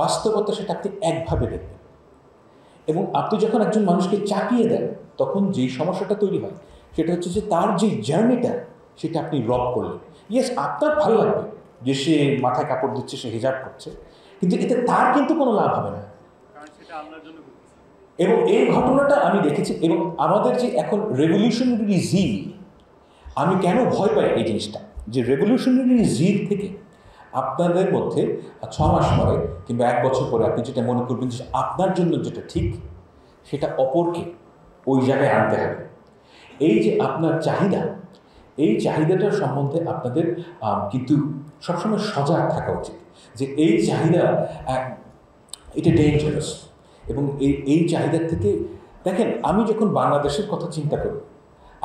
বাস্তবতা, সেটা আপনি একভাবে দেখবেন। এবং আপনি যখন একজন মানুষকে চাপিয়ে দেন, তখন যেই সমস্যাটা তৈরি হয়, সেটা হচ্ছে যে তার যে জার্নিটা, সেটা আপনি রব করলেন। ইয়েস, আপনার ভালো লাগবে যে সে মাথায় কাপড় দিচ্ছে, সে হিজাব করছে, কিন্তু এতে তার কিন্তু কোনো লাভ হবে না। এবং এই ঘটনাটা আমি দেখেছি। এবং আমাদের যে এখন রেভলিউশনারি জিল, আমি কেন ভয় পাই এই জিনিসটা, যে রেভলিউশনারি জিল থেকে আপনাদের মধ্যে 6 মাস পরে কিংবা 1 বছর পরে আপনি যেটা মনে করবেন যে আপনার জন্য যেটা ঠিক, সেটা অপরকে ওই জায়গায় আনতে হবে। এই যে আপনার চাহিদা, এই চাহিদাটার সম্বন্ধে আপনাদের কিন্তু সবসময় সজাগ থাকা উচিত, যে এই চাহিদা এটা ডেঞ্জারাস। এবং এই চাহিদার থেকে, দেখেন, আমি যখন বাংলাদেশের কথা চিন্তা করি,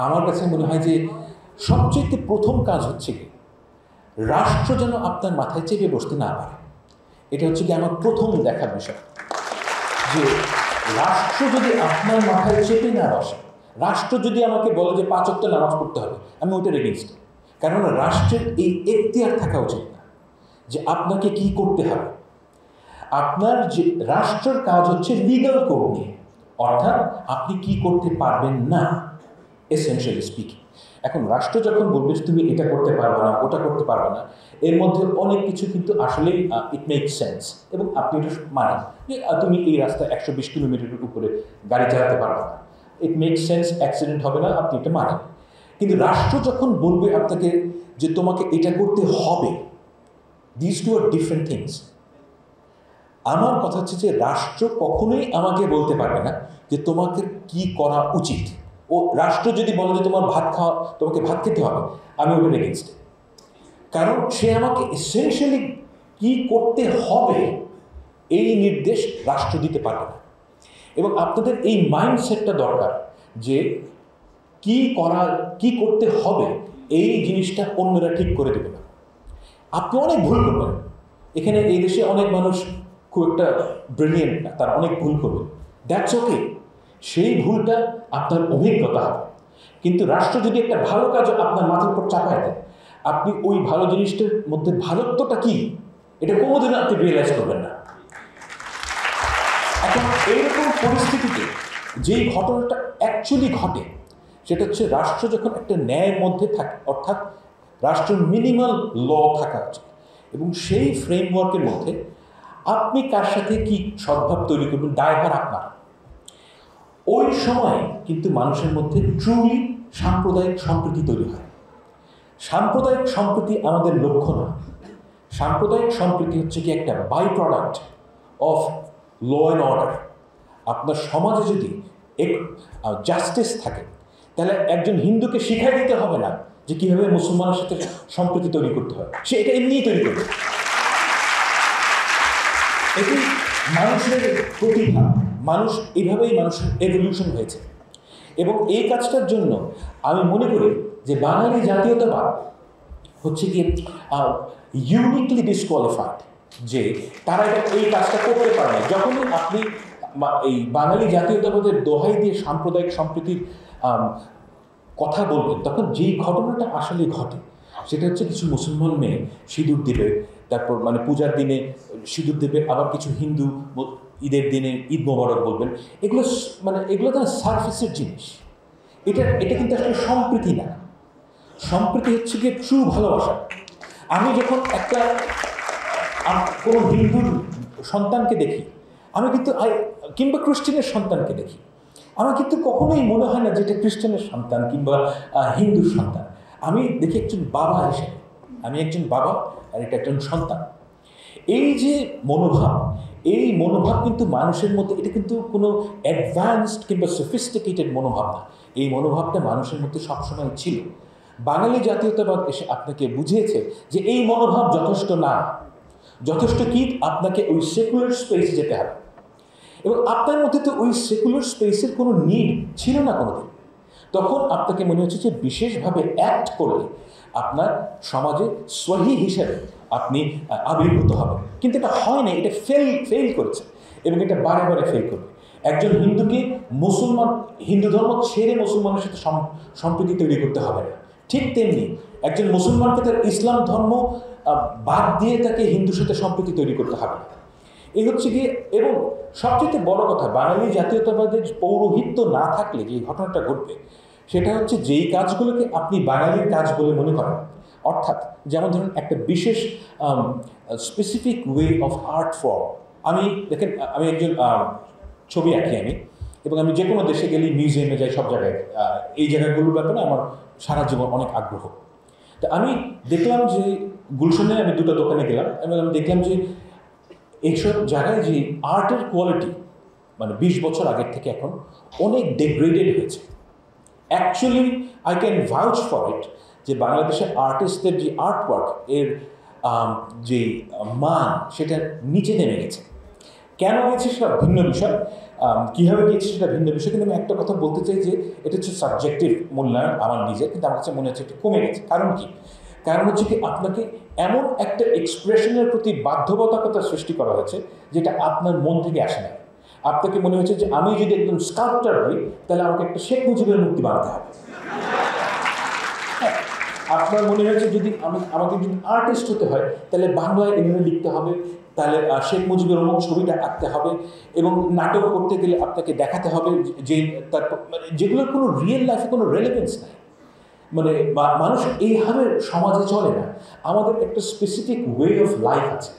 আমার কাছে মনে হয় যে সবচেয়ে প্রথম কাজ হচ্ছে কি, রাষ্ট্র যেন আপনার মাথায় চেপে বসতে না পারে। এটা হচ্ছে কি আমার প্রথম দেখার বিষয়, যে রাষ্ট্র যদি আপনার মাথায় চেপে না বসে, রাষ্ট্র যদি আমাকে বলে যে 5 ওয়াক্ত নামাজ পড়তে হবে, আমি ওইটার এগেইনস্ট। কারণ রাষ্ট্রের এই এখতিয়ার থাকা উচিত না যে আপনাকে কি করতে হবে। আপনার যে রাষ্ট্রের কাজ হচ্ছে লিগাল কোড নিয়ে, অর্থাৎ আপনি কি করতে পারবেন না, এসেনশিয়ালি স্পিকিং। এখন রাষ্ট্র যখন বলবে যে তুমি এটা করতে পারবে না, ওটা করতে পারবে না, এর মধ্যে অনেক কিছু কিন্তু আসলেই ইট মেক সেন্স, এবং আপনি এটা মানেন যে তুমি এই রাস্তায় 120 কিলোমিটারের উপরে গাড়ি চালাতে পারবে না, ইট মেক সেন্স, অ্যাক্সিডেন্ট হবে না, আপনি এটা মানেন। কিন্তু রাষ্ট্র যখন বলবে আপনাকে যে তোমাকে এটা করতে হবে, this two are different things. আমার কথা হচ্ছে যে রাষ্ট্র কখনোই আমাকে বলতে পারবে না যে তোমাকে কি করা উচিত। ও রাষ্ট্র যদি বলে যে তোমাকে ভাত খেতে হবে, আমি ওটার এগেইনস্টে। কারণ সে আমাকে এসেনশিয়ালি কি করতে হবে এই নির্দেশ রাষ্ট্র দিতে পারবে না। এবং আপনাদের এই মাইন্ডসেটটা দরকার, যে কি করতে হবে এই জিনিসটা অন্যরা ঠিক করে দেবে না। আপনি অনেক ভুল করবেন, এখানে এই দেশে অনেক মানুষ খুব একটা ব্রিলিয়েন্ট না, তারা অনেক ভুল করবে, দ্যাটস ওকে। সেই ভুলটা আপনার অভিজ্ঞতা হবে। কিন্তু রাষ্ট্র যদি একটা ভালো কাজ আপনার মাথার উপর চাপায় দেয়, আপনি ওই ভালো জিনিসটার মধ্যে ভালোত্বটা কি, এটা কোনোদিনও আপনি রিয়েলাইজ করবেন না। এখন এইরকম পরিস্থিতিতে যেই ঘটনাটা অ্যাকচুয়ালি ঘটে, সেটা হচ্ছে রাষ্ট্র যখন একটা ন্যায়ের মধ্যে থাকে, অর্থাৎ রাষ্ট্রের মিনিমাল ল থাকা উচিত, এবং সেই ফ্রেমওয়ার্কের মধ্যে আপনি কার সাথে কি সদ্ভাব তৈরি করবেন, দায়ভার আপনার। ওই সময় কিন্তু মানুষের মধ্যে ট্রুলি সাম্প্রদায়িক সম্প্রীতি তৈরি হয়। সাম্প্রদায়িক সম্প্রীতি আমাদের লক্ষ্য না। সাম্প্রদায়িক সম্প্রীতি হচ্ছে কি একটা byproduct of law and order. আপনার সমাজে যদি জাস্টিস থাকে, তাহলে একজন হিন্দুকে শিখাই দিতে হবে না যে কীভাবে মুসলমানের সাথে সম্প্রীতি তৈরি করতে হয়, সে এটা এমনিই তৈরি করবে। এটি মানুষের প্রতিভা, এইভাবেই মানুষের এভলিউশন হয়েছে। এবং এই কাজটার জন্য আমি মনে করি যে বাঙালি জাতীয়তাবাদ হচ্ছে কি ইউনিকলি ডিসকোয়ালিফাইড, যে তারা এই কাজটা করতে পারে না। যখনই আপনি এই বাঙালি জাতীয়তাবাদের দোহাই দিয়ে সাম্প্রদায়িক সম্প্রীতির কথা বলবেন, তখন যেই ঘটনাটা আসলে ঘটে সেটা হচ্ছে কিছু মুসলমান মেয়ে সিঁদুর দেবে, তারপর মানে পূজার দিনে সিঁদুর দেবে, আবার কিছু হিন্দু ঈদের দিনে ঈদ মোবারক বলবেন। এগুলো তো সারফেসের জিনিস। এটা কিন্তু আসলে সম্প্রীতি না। সম্প্রীতি হচ্ছে গিয়ে ট্রু ভালোবাসা। আমি যখন কোনো হিন্দুর সন্তানকে দেখি, আমি কিন্তু কিংবা খ্রিস্টানের সন্তানকে দেখি, আমার কিন্তু কখনোই মনে হয় না যে এটা খ্রিস্টানের সন্তান কিংবা হিন্দুর সন্তান। আমি দেখি একজন বাবা হিসেবে, আমি একজন বাবা আর এটা একজন সন্তান। এই যে মনোভাব কিন্তু মানুষের মধ্যে, এটা কিন্তু কোনো অ্যাডভান্সড কিংবা সফিস্টিকেটেড মনোভাব না। এই মনোভাবটা মানুষের মধ্যে সবসময় ছিল। বাঙালি জাতীয়তাবাদ এসে আপনাকে বুঝিয়েছে যে এই মনোভাব যথেষ্ট না। যথেষ্ট কি, আপনাকে ওই সেকুলার স্পেসে যেতে হবে। এবং আপনার মধ্যে তো ওই সেকুলার স্পেসের কোনো নিড ছিল না কোনোদিন। তখন আপনাকে মনে হচ্ছে যে বিশেষভাবে অ্যাক্ট করলে আপনার সমাজে সহি হিসেবে আপনি আবির্ভূত হবেন। কিন্তু এটা হয় না, এটা ফেল করেছে এবং এটা বারে বারে ফেল করবে। একজন হিন্দুকে হিন্দু ধর্ম ছেড়ে মুসলমানের সাথে সম্প্রীতি তৈরি করতে হবে না। ঠিক তেমনি একজন মুসলমানকে তার ইসলাম ধর্ম বাদ দিয়ে তাকে হিন্দুর সাথে সম্প্রীতি তৈরি করতে হবে না। এই হচ্ছে গিয়ে, এবং সবচেয়ে বড় কথা, বাঙালি জাতীয়তাবাদের পৌরোহিত্য না থাকলে যে ঘটনাটা ঘটবে সেটা হচ্ছে যেই কাজগুলোকে আপনি বাঙালির কাজ বলে মনে করেন, অর্থাৎ যেমন ধরুন একটা বিশেষ specific way of art form. দেখেন আমি একজন ছবি আঁকি আমি, এবং আমি যে কোনো দেশে গেলেই মিউজিয়ামে যাই, সব জায়গায় এই জায়গাগুলোর ব্যাপারে আমার সারা জীবন অনেক আগ্রহ। তো আমি দেখলাম যে গুলশানে আমি দুটো দোকানে গেলাম এবং আমি দেখলাম যে এইসব জায়গায় যে আর্টের কোয়ালিটি মানে 20 বছর আগের থেকে এখন অনেক ডিগ্রেডেড হয়েছে। Actually I can ভাউচ for it যে বাংলাদেশের আর্টিস্টদের যে আর্টওয়ার্ক এর যে মান সেটা নিচে নেমে গেছে। কেন গেছে সেটা ভিন্ন বিষয়, কীভাবে গিয়েছে সেটা ভিন্ন বিষয়। কিন্তু আমি একটা কথা বলতে চাই যে এটা হচ্ছে সাবজেক্টিভ মূল্যায়ন আমার নিজের, কিন্তু আমার কাছে মনে হচ্ছে একটু কমে গেছে। কারণ কি? কারণ হচ্ছে কি, আপনাকে এমন একটা এক্সপ্রেশনের প্রতি বাধ্যবাধকতা সৃষ্টি করা হয়েছে যেটা আপনার মন থেকে আসে না। আপনাকে মনে হচ্ছে যে আমি যদি একদম স্কাল্পচার হই তাহলে আমাকে একটা শেখ মুজিবের মূর্তি বানাতে হবে। হ্যাঁ, আপনার মনে হয়েছে যদি আমাকে যদি আর্টিস্ট হতে হয় তাহলে বাংলায় এভাবে লিখতে হবে, তাহলে শেখ মুজিবের অমুক ছবিটা আঁকতে হবে, এবং নাটক করতে গেলে আপনাকে দেখাতে হবে যে তারপর মানে যেগুলোর কোনো রিয়েল লাইফে কোনো রেলেভেন্স নাই। মানে মানুষ এইভাবে সমাজে চলে না। আমাদের একটা স্পেসিফিক ওয়ে অফ লাইফ আছে,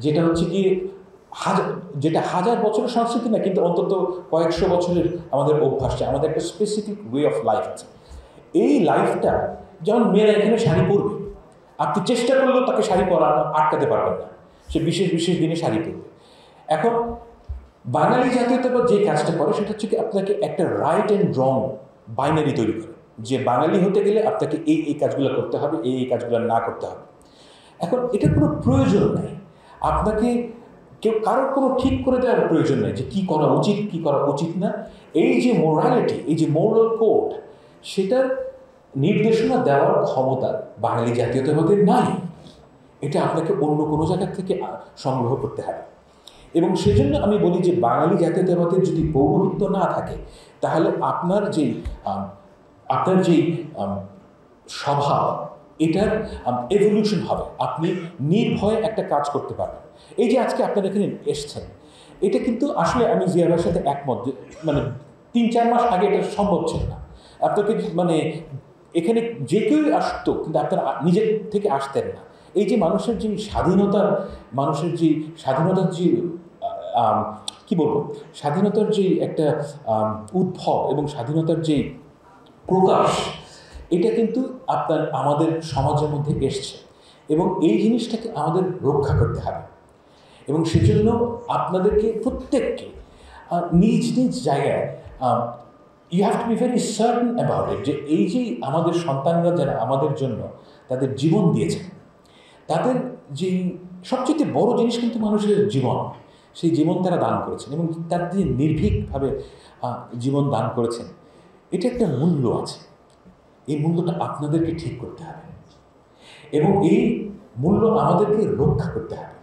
যেটা হচ্ছে কি যেটা হাজার বছরের সংস্কৃতি না, কিন্তু অন্তত কয়েকশো বছরের আমাদের অভ্যাসটা, আমাদের একটা স্পেসিফিক ওয়ে অফ লাইফ আছে। এই লাইফটা, যেমন মেয়েরা এখানে শাড়ি পরবে, আপনি চেষ্টা করলেও তাকে শাড়ি পরানো আটকাতে পারবেন না, সে বিশেষ বিশেষ দিনে শাড়ি পরবে। এখন বাঙালি জাতীয়তাবাদ যে কাজটা করে সেটা হচ্ছে কি আপনাকে একটা রাইট অ্যান্ড রং বাইনারি তৈরি করে, যে বাঙালি হতে গেলে আপনাকে এই কাজগুলো করতে হবে, এই কাজগুলো না করতে হবে। এখন এটার কোনো প্রয়োজন নেই, আপনাকে কারোর কোনো ঠিক করে দেওয়ার প্রয়োজন নেই যে কী করা উচিত কী করা উচিত না। এই যে মোরালিটি, এই যে মোরাল কোড, সেটার নির্দেশনা দেওয়ার ক্ষমতা বাঙালি জাতীয়তাবাদের নাই। এটা আপনাকে অন্য কোনো জায়গা থেকে সংগ্রহ করতে হবে। এবং সেজন্য আমি বলি যে বাঙালি জাতীয়তাবাদের যদি পৌরোহিত্য না থাকে তাহলে আপনার যেই স্বভাব, এটার এভলিউশন হবে। আপনি নির্ভয়ে একটা কাজ করতে পারবেন। এই যে আজকে আপনারা এখানে এসছেন, এটা কিন্তু আসলে আমি জিয়া ভাইয়ের সাথে একমত। মানে 3-4 মাস আগে এটা সম্ভব ছিল না। আপনাকে মানে এখানে যে কেউই আসতো, কিন্তু আপনারা নিজের থেকে আসতেন না। এই যে মানুষের যে স্বাধীনতার যে কী বলবো, স্বাধীনতার যে একটা উদ্ভব এবং স্বাধীনতার যে প্রকাশ, এটা কিন্তু আমাদের সমাজের মধ্যে এসছে, এবং এই জিনিসটাকে আমাদের রক্ষা করতে হবে। এবং সেজন্য আপনাদেরকে প্রত্যেককে নিজ নিজ জায়গায় you have to be very certain about it, যে এই যে আমাদের সন্তানরা যারা আমাদের জন্য তাদের জীবন দিয়েছেন, তাদের যেই সবচেয়ে বড় জিনিস কিন্তু মানুষের জীবন, সেই জীবন তারা দান করেছেন এবং তার যে নির্ভীকভাবে জীবন দান করেছেন, এটা একটা মূল্য আছে। এই মূল্যটা আপনাদেরকে ঠিক করতে হবে এবং এই মূল্য আমাদেরকে রক্ষা করতে হবে।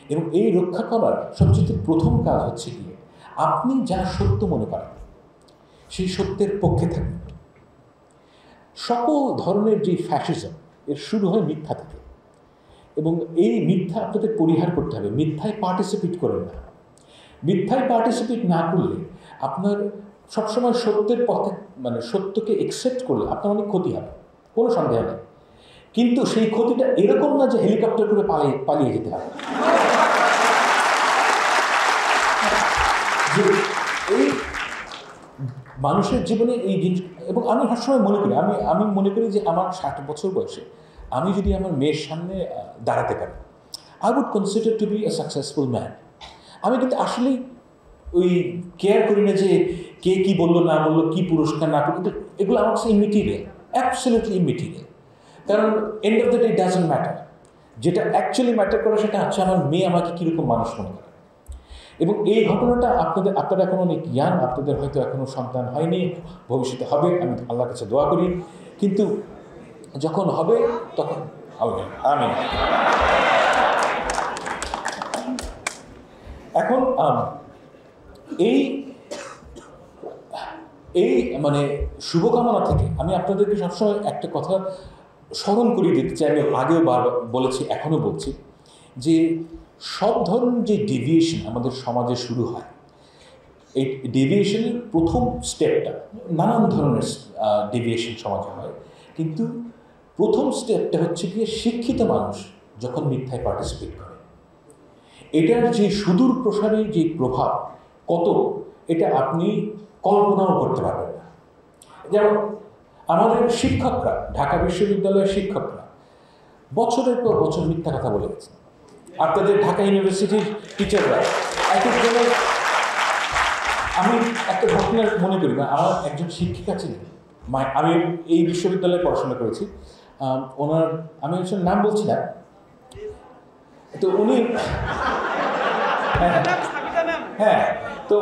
এবং এই রক্ষা করার সবচেয়ে প্রথম কাজ হচ্ছে গিয়ে আপনি যা সত্য মনে করেন সেই সত্যের পক্ষে থাকবেন। সকল ধরনের যে ফ্যাসিজম এর শুরু হয় মিথ্যা থেকে, এবং এই মিথ্যা আপনাদের পরিহার করতে হবে। মিথ্যায় পার্টিসিপেট করেন না। মিথ্যায় পার্টিসিপেট না করলে আপনার সবসময় সত্যের পথে, মানে সত্যকে একসেপ্ট করলে আপনার অনেক ক্ষতি হবে, কোনো সন্দেহ নেই। কিন্তু সেই ক্ষতিটা এরকম না যে হেলিকপ্টার করে পালিয়ে যেতে হবে। যে এই মানুষের জীবনে এই জিনিস, এবং আমি সবসময় মনে করি, আমি মনে করি যে আমার 60 বছর বয়সে আমি যদি আমার মেয়ের সামনে দাঁড়াতে পারি, I would consider to be a successful man. আমি কিন্তু আসলেই ওই কেয়ার করি না যে কে কী বললো না বললো, কী পুরস্কার না করলো, এগুলো আমার কাছে ইমেটেরিয়াল, অ্যাবসলিউটলি ইমেটেরিয়াল। কারণ end of the day doesn't matter. যেটা অ্যাকচুয়ালি ম্যাটার করে সেটা হচ্ছে আমার মেয়ে আমাকে কীরকম মানুষ মনে করে। এবং এই ঘটনাটা আপনারা এখন অনেক ইয়াং, আপনাদের হয়তো এখনও সন্তান হয়নি, ভবিষ্যতে হবে, আমি আল্লাহর কাছে দোয়া করি। কিন্তু যখন হবে তখন আমিন। এখন এই মানে শুভকামনা থেকে আমি আপনাদেরকে সবসময় একটা কথা স্মরণ করিয়ে দিতে চাই। আমি আগেও বলেছি, এখনও বলছি, যে সব ধরনের যে ডেভিয়েশন আমাদের সমাজে শুরু হয়, এই ডেভিয়েশনের প্রথম স্টেপটা, নানান ধরনের ডেভিয়েশন সমাজে হয়, কিন্তু প্রথম স্টেপটা হচ্ছে গিয়ে শিক্ষিত মানুষ যখন মিথ্যায় পার্টিসিপেট করে, এটার যে সুদূর প্রসারী যে প্রভাব কত, এটা আপনি কল্পনাও করতে পারবেন না। যেমন আমাদের শিক্ষকরা, ঢাকা বিশ্ববিদ্যালয়ের শিক্ষকরা বছরের পর বছর মিথ্যা কথা বলে গেছে। আপনাদের ঢাকা ইউনিভার্সিটির টিচাররা এক একজনের, আমি একটা ঘটনা মনে করি, না, আমার একজন শিক্ষিকা ছিলেন, আমি এই বিশ্ববিদ্যালয়ে পড়াশোনা করেছি, আমি একজন নাম বলছি না, তো উনি হ্যাঁ তো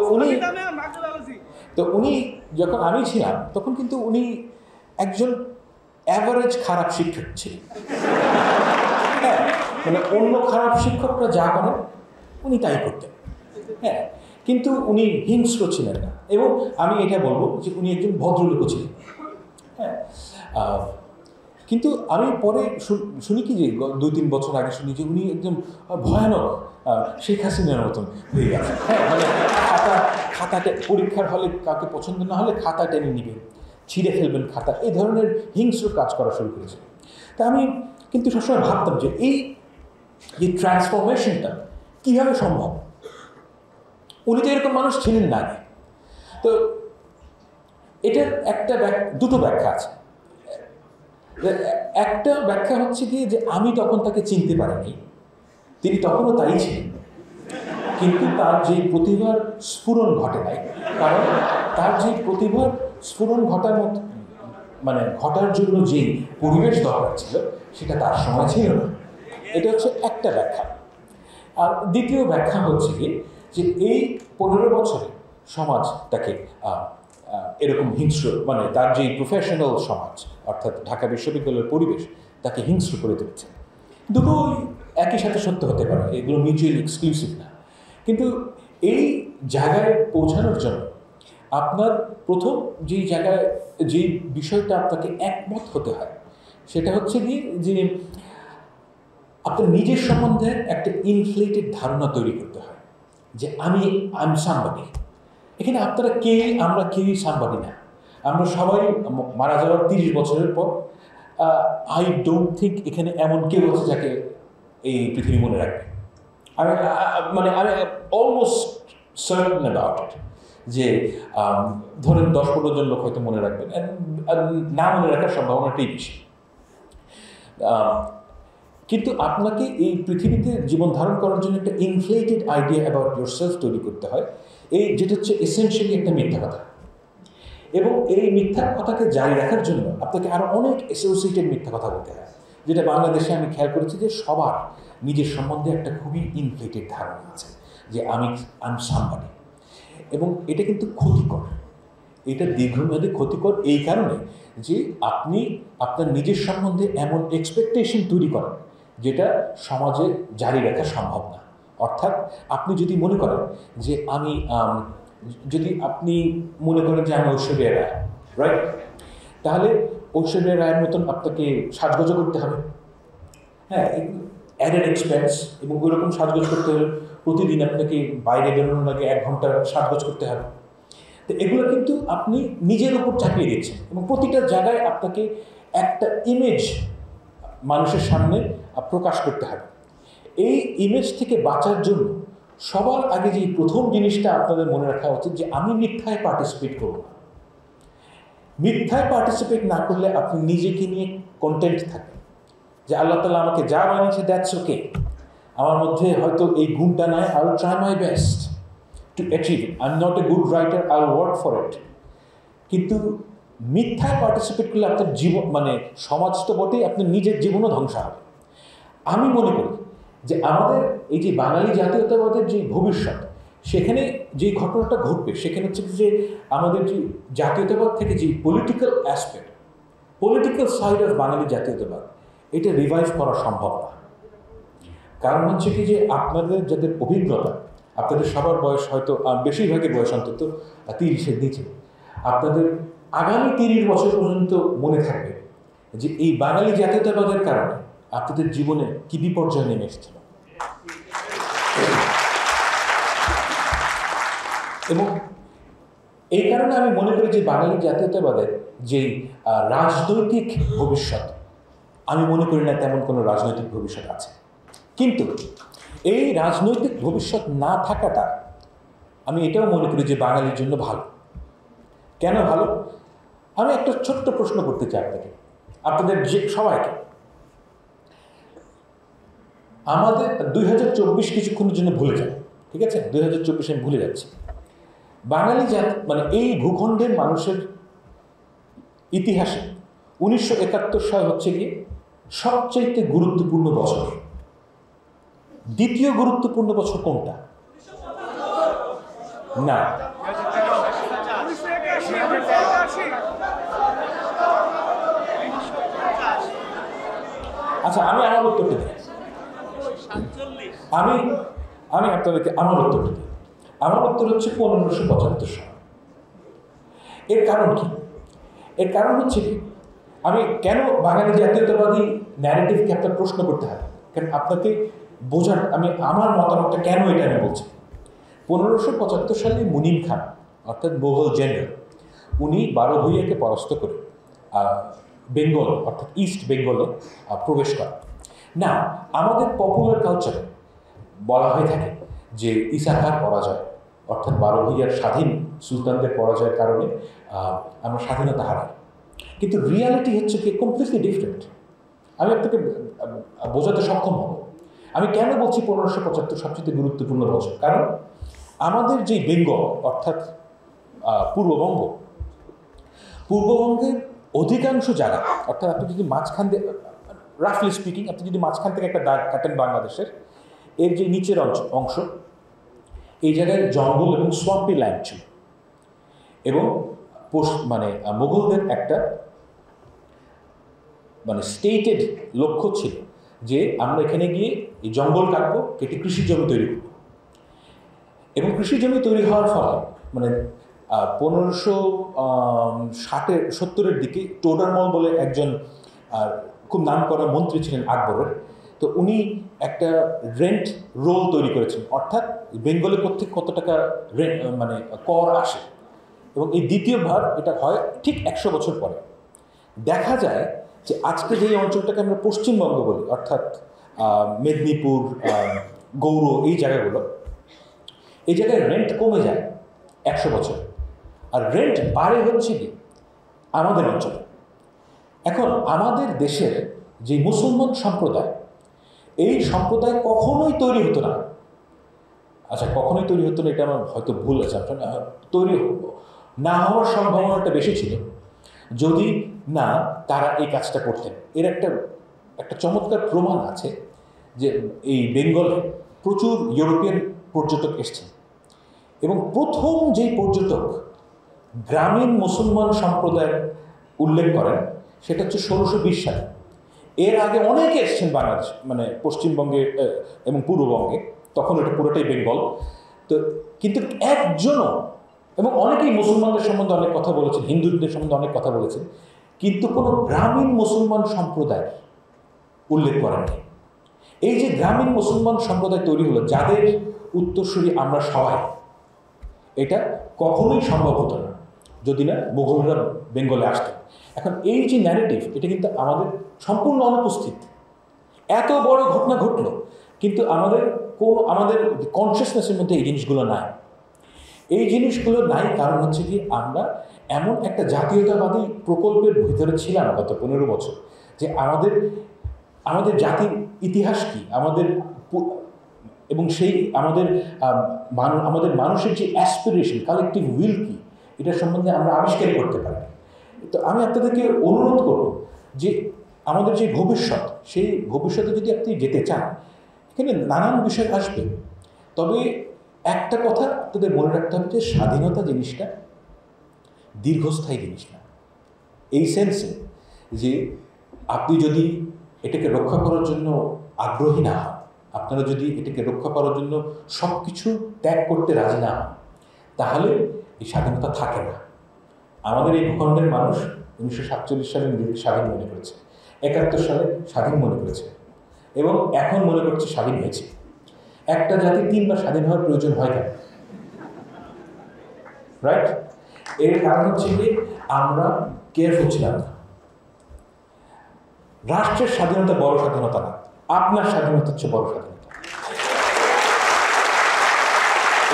উনি যখন আমি ছিলাম তখন কিন্তু উনি একজন অ্যাভারেজ খারাপ শিক্ষক ছিলেন। হ্যাঁ, মানে অন্য খারাপ শিক্ষকরা যা করেন উনি তাই করতেন। হ্যাঁ, কিন্তু উনি হিংস্র ছিলেন না, এবং আমি এটা বলবো যে উনি একজন ভদ্রলোক ছিলেন। হ্যাঁ, কিন্তু আমি পরে শুনি কি যে 2-3 বছর আগে শুনি যে উনি একদম ভয়ানক শেখ হাসিনার মতন হয়ে গেছে। হ্যাঁ, মানে খাতাটা পরীক্ষার হলে কাউকে পছন্দ না হলে খাতা টেনে নেবেন, ছিঁড়ে ফেলবেন খাতা, এই ধরনের হিংস্র কাজ করা শুরু করেছে। তা আমি কিন্তু সবসময় ভাবতাম যে এই যে ট্রান্সফরমেশনটা কীভাবে সম্ভব। উনি তো এরকম মানুষ ছিলেন না আগে। তো এটার দুটো ব্যাখ্যা আছে। একটা ব্যাখ্যা হচ্ছে কি যে আমি তখন তাকে চিনতে পারিনি, তিনি তখনও তাই ছিলেন, কিন্তু তার যে প্রতিভার স্ফুরণ ঘটে নাই। কারণ তার যে প্রতিভার স্ফুরণ ঘটার জন্য যে পরিবেশ দরকার ছিল সেটা তার সময় ছিল না। এটা হচ্ছে একটা ব্যাখ্যা। আর দ্বিতীয় ব্যাখ্যা হচ্ছে কি যে এই 15 বছরে সমাজ তাকে এরকম হিংস্র, মানে তার যে প্রফেশনাল সমাজ অর্থাৎ ঢাকা বিশ্ববিদ্যালয়ের পরিবেশ তাকে হিংস্র করে তুলেছে। দুটোই একই সাথে সত্য হতে পারে, এগুলো মিউচুয়ালি এক্সক্লুসিভ না। কিন্তু এই জায়গায় পৌঁছানোর জন্য আপনার প্রথম যেই বিষয়টা আপনাকে একমত হতে হয় সেটা হচ্ছে কি যে আপনার নিজের সম্বন্ধে একটা ইনফ্লেটেড ধারণা তৈরি করতে হয় যে আমি সামবাদি। এখানে আমরা কেউই সামবাদি না। আমরা সবাই মারা যাওয়ার 30 বছরের পর আই ডোন্ট থিঙ্ক এখানে এমন কেউ আছে যাকে এই পৃথিবী মনে রাখবে। আমি অলমোস্ট সার্টেন অ্যাবাউট ইট যে ধরেন 10-15 জন লোক হয়তো মনে রাখবেন, না মনে রাখার সম্ভাবনাটাই বেশি। কিন্তু আপনাকে এই পৃথিবীতে জীবন ধারণ করার জন্য একটা ইনফ্লেটেড আইডিয়া অ্যাবাউট ইয়োরসেলফ তৈরি করতে হয়, যেটা হচ্ছে এসেনশিয়ালি একটা মিথ্যা কথা। এবং এই মিথ্যা কথাকে জারি রাখার জন্য আপনাকে আরও অনেক অ্যাসোসিয়েটেড মিথ্যা কথা বলতে হয়, যেটা বাংলাদেশে আমি খেয়াল করেছি যে সবার নিজের সম্বন্ধে একটা খুবই ইনফ্লেটেড ধারণা আছে যে আমি সামবাদি। এবং এটা কিন্তু ক্ষতিকর, এটা দীর্ঘমেয়াদী ক্ষতিকর এই কারণে যে আপনি আপনার নিজের সম্বন্ধে এমন এক্সপেকটেশন তৈরি করেন যেটা সমাজে জারি রাখা সম্ভব না। অর্থাৎ আপনি যদি মনে করেন যে আমি যদি আপনি মনে করেন যে আমি ঐশ্বরিয়া রায়, রাইট, তাহলে ঐশ্বরিয়া রায়ের মতন আপনাকে সাজগোজ করতে হবে। হ্যাঁ, অ্যাডেড এক্সপেন্স, এবং ওইরকম সাজগোজ করতে হলে প্রতিদিন আপনাকে বাইরে বেরোনোর আগে 1 ঘন্টা সাজগোজ করতে হবে। তো এগুলো কিন্তু আপনি নিজের উপর চাপিয়ে দিচ্ছেন, এবং প্রতিটা জায়গায় আপনাকে একটা ইমেজ মানুষের সামনে প্রকাশ করতে হবে। এই ইমেজ থেকে বাঁচার জন্য সবার আগে যে প্রথম জিনিসটা আপনাদের মনে রাখা উচিত যে আমি মিথ্যায় পার্টিসিপেট করব না। মিথ্যায় পার্টিসিপেট না করলে আপনি নিজেকে নিয়ে কন্টেন্ট থাকবেন যে আল্লাহ তাআলা আমাকে যা বানিয়েছে দ্যাটস ওকে, আমার মধ্যে হয়তো এই গুণটা নাই, I will try my best to achieve it, I am not a good writer, I will work for it. কিন্তু মিথ্যায় পার্টিসিপেট করলে আপনার জীবন মানে সমাজ তো বটেই, আপনার নিজের জীবনও ধ্বংস হবে। আমি মনে করি যে আমাদের এই যে বাঙালি জাতীয়তাবাদের যে ভবিষ্যৎ, সেখানে যে ঘটনাটা ঘটবে সেখানে হচ্ছে যে আমাদের যে জাতীয়তাবাদ থেকে যে political aspect, political side of Bengali জাতীয়তাবাদ, এটা রিভাইভ করা সম্ভব না। কারণ হচ্ছে কি যে আপনাদের যাদের অভিজ্ঞতা, আপনাদের সবার বয়স হয়তো বেশিরভাগের বয়স অন্তত 30-এর নিচে, আপনাদের আগামী 30 বছর পর্যন্ত মনে থাকবে যে এই বাঙালি জাতীয়তাবাদের কারণে আপনাদের জীবনে কি বিপর্যয় নেমে এসেছিল। এবং এই কারণে আমি মনে করি যে বাঙালি জাতীয়তাবাদের যে রাজনৈতিক ভবিষ্যৎ, আমি মনে করি না তেমন কোনো রাজনৈতিক ভবিষ্যৎ আছে। কিন্তু এই রাজনৈতিক ভবিষ্যৎ না থাকাটা আমি এটাও মনে করি যে বাঙালির জন্য ভালো। কেন ভালো? আমি একটা ছোট্ট প্রশ্ন করতে চাই আপনাদের যে সবাইকে। আমাদের 2024 কিছুক্ষণের জন্য ভুলে যায়, ঠিক আছে? 2024 আমি ভুলে যাচ্ছি। বাঙালি জাতি মানে এই ভূখণ্ডের মানুষের ইতিহাসে 1971 সাল হচ্ছে গিয়ে সবচেয়ে গুরুত্বপূর্ণ বছর। দ্বিতীয় গুরুত্বপূর্ণ বছর কোনটা? না, আচ্ছা আমি আমার উত্তরটা দিই। আমি আপনাদেরকে আমার উত্তরটা দিই। আমার উত্তর হচ্ছে 1575 সাল। এর কারণ কি? এর কারণ হচ্ছে কি, আমি কেন বাঙালি জাতীয়তাবাদী ন্যারেটিভকে একটা প্রশ্ন করতে হবে, কারণ আপনাকে বোঝার আমি আমার মতামতটা কেন এটা আমি বলছি। 1575 সালে মুনিম খান অর্থাৎ মোগল জেনারেল, উনি 12 ভূঁইয়াকে পরাস্ত করে বেঙ্গল অর্থাৎ ইস্ট বেঙ্গলে প্রবেশ করেন। না, আমাদের পপুলার কালচারে বলা হয়ে থাকে যে ইসাখার পরাজয় অর্থাৎ 12 ভূঁইয়ার স্বাধীন সুলতানদের পরাজয়ের কারণে আমরা স্বাধীনতা হারাই। কিন্তু রিয়ালিটি হচ্ছে কি কমপ্লিটলি ডিফারেন্ট। আমি আপনাকে বোঝাতে সক্ষম হব। আমি কেন বলছি 1575 সবচেয়ে গুরুত্বপূর্ণ বছর, কারণ আমাদের যে বেঙ্গল অর্থাৎ পূর্ববঙ্গের অধিকাংশ জায়গা, অর্থাৎ আপনি যদি মাঝখান দিয়ে রাফলি স্পিকিং আপনি যদি মাঝখান থেকে একটা দাগ কাটেন বাংলাদেশের, এর যে নিচের অংশ এই জায়গায় জঙ্গল এবং সোয়াম্পি ল্যান্ড ছিল, এবং মানে মুঘলদের একটা মানে স্টেটেড লক্ষ্য ছিল যে আমরা এখানে গিয়ে এই জঙ্গল কাটবো, কেটে কৃষি জমি তৈরি করব। এবং কৃষি জমি তৈরি হওয়ার ফলে মানে 1570-এর দিকে টোডারমল বলে একজন খুব নামকরা মন্ত্রী ছিলেন আকবরের, তো উনি একটা রেন্ট রোল তৈরি করেছেন, অর্থাৎ বেঙ্গলের প্রত্যেক কত টাকা রেন্ট মানে কর আসে। এবং এই দ্বিতীয়বার এটা হয় ঠিক 100 বছর পরে। দেখা যায় যে আজকে যেই অঞ্চলটাকে আমরা পশ্চিমবঙ্গ বলি, অর্থাৎ মেদিনীপুর, গৌড়, এই জায়গাগুলো, এই জায়গায় রেন্ট কমে যায় 100 বছর, আর রেন্ট বাড়ে হচ্ছে কি আমাদের অঞ্চলে। এখন আমাদের দেশের যে মুসলমান সম্প্রদায়, এই সম্প্রদায় কখনোই তৈরি হতো না। আচ্ছা, কখনোই তৈরি হতো না এটা আমার হয়তো ভুল আছে, তৈরি না হওয়ার সম্ভাবনাটা বেশি ছিল যদি না তারা এই কাজটা করতেন। এর একটা চমৎকার প্রমাণ আছে যে এই বেঙ্গলে প্রচুর ইউরোপিয়ান পর্যটক এসছেন, এবং প্রথম যেই পর্যটক গ্রামীণ মুসলমান সম্প্রদায়ের উল্লেখ করেন সেটা হচ্ছে 1620 সালে। এর আগে অনেকে এসছেন বাংলাদেশ মানে পশ্চিমবঙ্গে এবং পূর্ববঙ্গে, তখন এটা পুরোটাই বেঙ্গল। তো কিন্তু একজনও এবং অনেকেই মুসলমানদের সম্বন্ধে অনেক কথা বলেছেন, হিন্দুদের সম্বন্ধে অনেক কথা বলেছেন, কিন্তু কোনো গ্রামীণ মুসলমান সম্প্রদায় উল্লেখ করেননি। এই যে গ্রামীণ মুসলমান সম্প্রদায় তৈরি হলো, যাদের উত্তরসূরি আমরা সবাই, এটা কখনোই সম্ভব হতো না যদি না মুঘলরা বেঙ্গলে আসতেন। এখন এই যে ন্যারেটিভ, এটা কিন্তু আমাদের সম্পূর্ণ অনুপস্থিত। এত বড় ঘটনা ঘটলো, কিন্তু আমাদের কনসিয়াসনেসের মধ্যে এই জিনিসগুলো নাই। এই জিনিসগুলো নাই কারণ হচ্ছে কি, আমরা এমন একটা জাতীয়তাবাদী প্রকল্পের ভিতরে ছিলাম গত 15 বছর, যে আমাদের জাতির ইতিহাস কি, এবং সেই আমাদের মানুষের যে অ্যাসপিরেশন, কালেকটিভ উইল কি, এটার সম্বন্ধে আমরা আবিষ্কার করতে পারি। তো আমি আপনাদেরকে অনুরোধ করব যে আমাদের যে ভবিষ্যৎ, সেই ভবিষ্যতে যদি আপনি যেতে চান, এখানে নানান বিষয় আসবে, তবে একটা কথা আপনাদের মনে রাখতে হবে যে স্বাধীনতা জিনিসটা দীর্ঘস্থায়ী জিনিস না। এই সেন্সে যে আপনি যদি এটাকে রক্ষা করার জন্য আগ্রহী না হন, আপনারা যদি এটাকে রক্ষা করার জন্য সব কিছু ত্যাগ করতে রাজি না হন, তাহলে এই স্বাধীনতা থাকে না। আমাদের এই ভূখণ্ডের মানুষ 1947 সালে নিজেকে স্বাধীন মনে করেছে, 71 সালে স্বাধীন মনে করেছে, এবং এখন মনে করছে স্বাধীন হয়েছে। একটা জাতি 3 বার স্বাধীন হওয়ার প্রয়োজন হয় কেন? রাইট? এর কারণ হচ্ছে যে আমরা কেয়ারফুল ছিলাম না। রাষ্ট্রের স্বাধীনতা বড় স্বাধীনতা না, আপনার স্বাধীনতা হচ্ছে বড় স্বাধীনতা।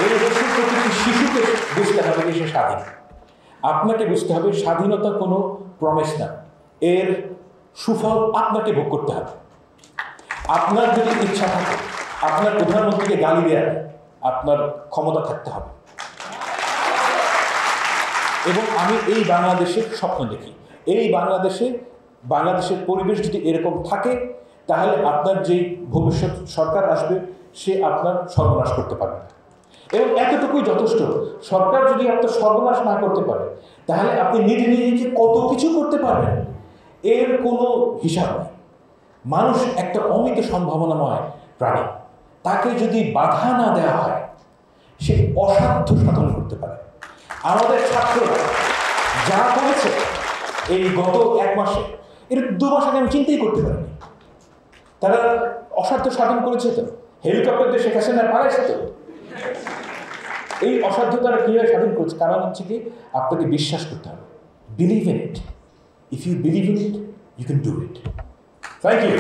এই দেশের প্রতিটি শিশুকে বুঝতে হবে যে সে স্বাধীন। আপনাকে বুঝতে হবে স্বাধীনতা কোনো প্রমিস না, এর সুফল আপনাকে ভোগ করতে হবে। আপনার যদি ইচ্ছা থাকে, আপনার প্রধানমন্ত্রীকে গালি দেওয়ার আপনার ক্ষমতা থাকতে হবে। এবং আমি এই বাংলাদেশের স্বপ্ন দেখি, এই বাংলাদেশের পরিবেশ যদি এরকম থাকে, তাহলে আপনার যেই ভবিষ্যৎ সরকার আসবে, সে আপনার সর্বনাশ করতে পারবে না। এবং এতটুকুই যথেষ্ট, সরকার যদি আপনার সর্বনাশ না করতে পারে, তাহলে আপনি নিজে নিজে কত কিছু করতে পারবেন, এর কোনো হিসাব নেই। মানুষ একটা অমিত সম্ভাবনাময় প্রাণী, তাকে যদি বাধা না দেওয়া হয়, সে অসাধ্য সাধন করতে পারে। আমাদের ছাত্ররা যা করেছে এই গত 1 মাসে, এর 2 মাস আগে আমি চিন্তাই করতে পারিনি। তারা অসাধ্য সাধন করেছে, তো হেলিকপ্টার দিয়ে শেখ হাসিনা পালাইছে। তো এই অসাধ্য তারা কীভাবে স্বাধীন করছে? কারণ হচ্ছে কি, আপনাকে বিশ্বাস করতে হবে। Believe in it. If you believe in it, you can do it. Thank you.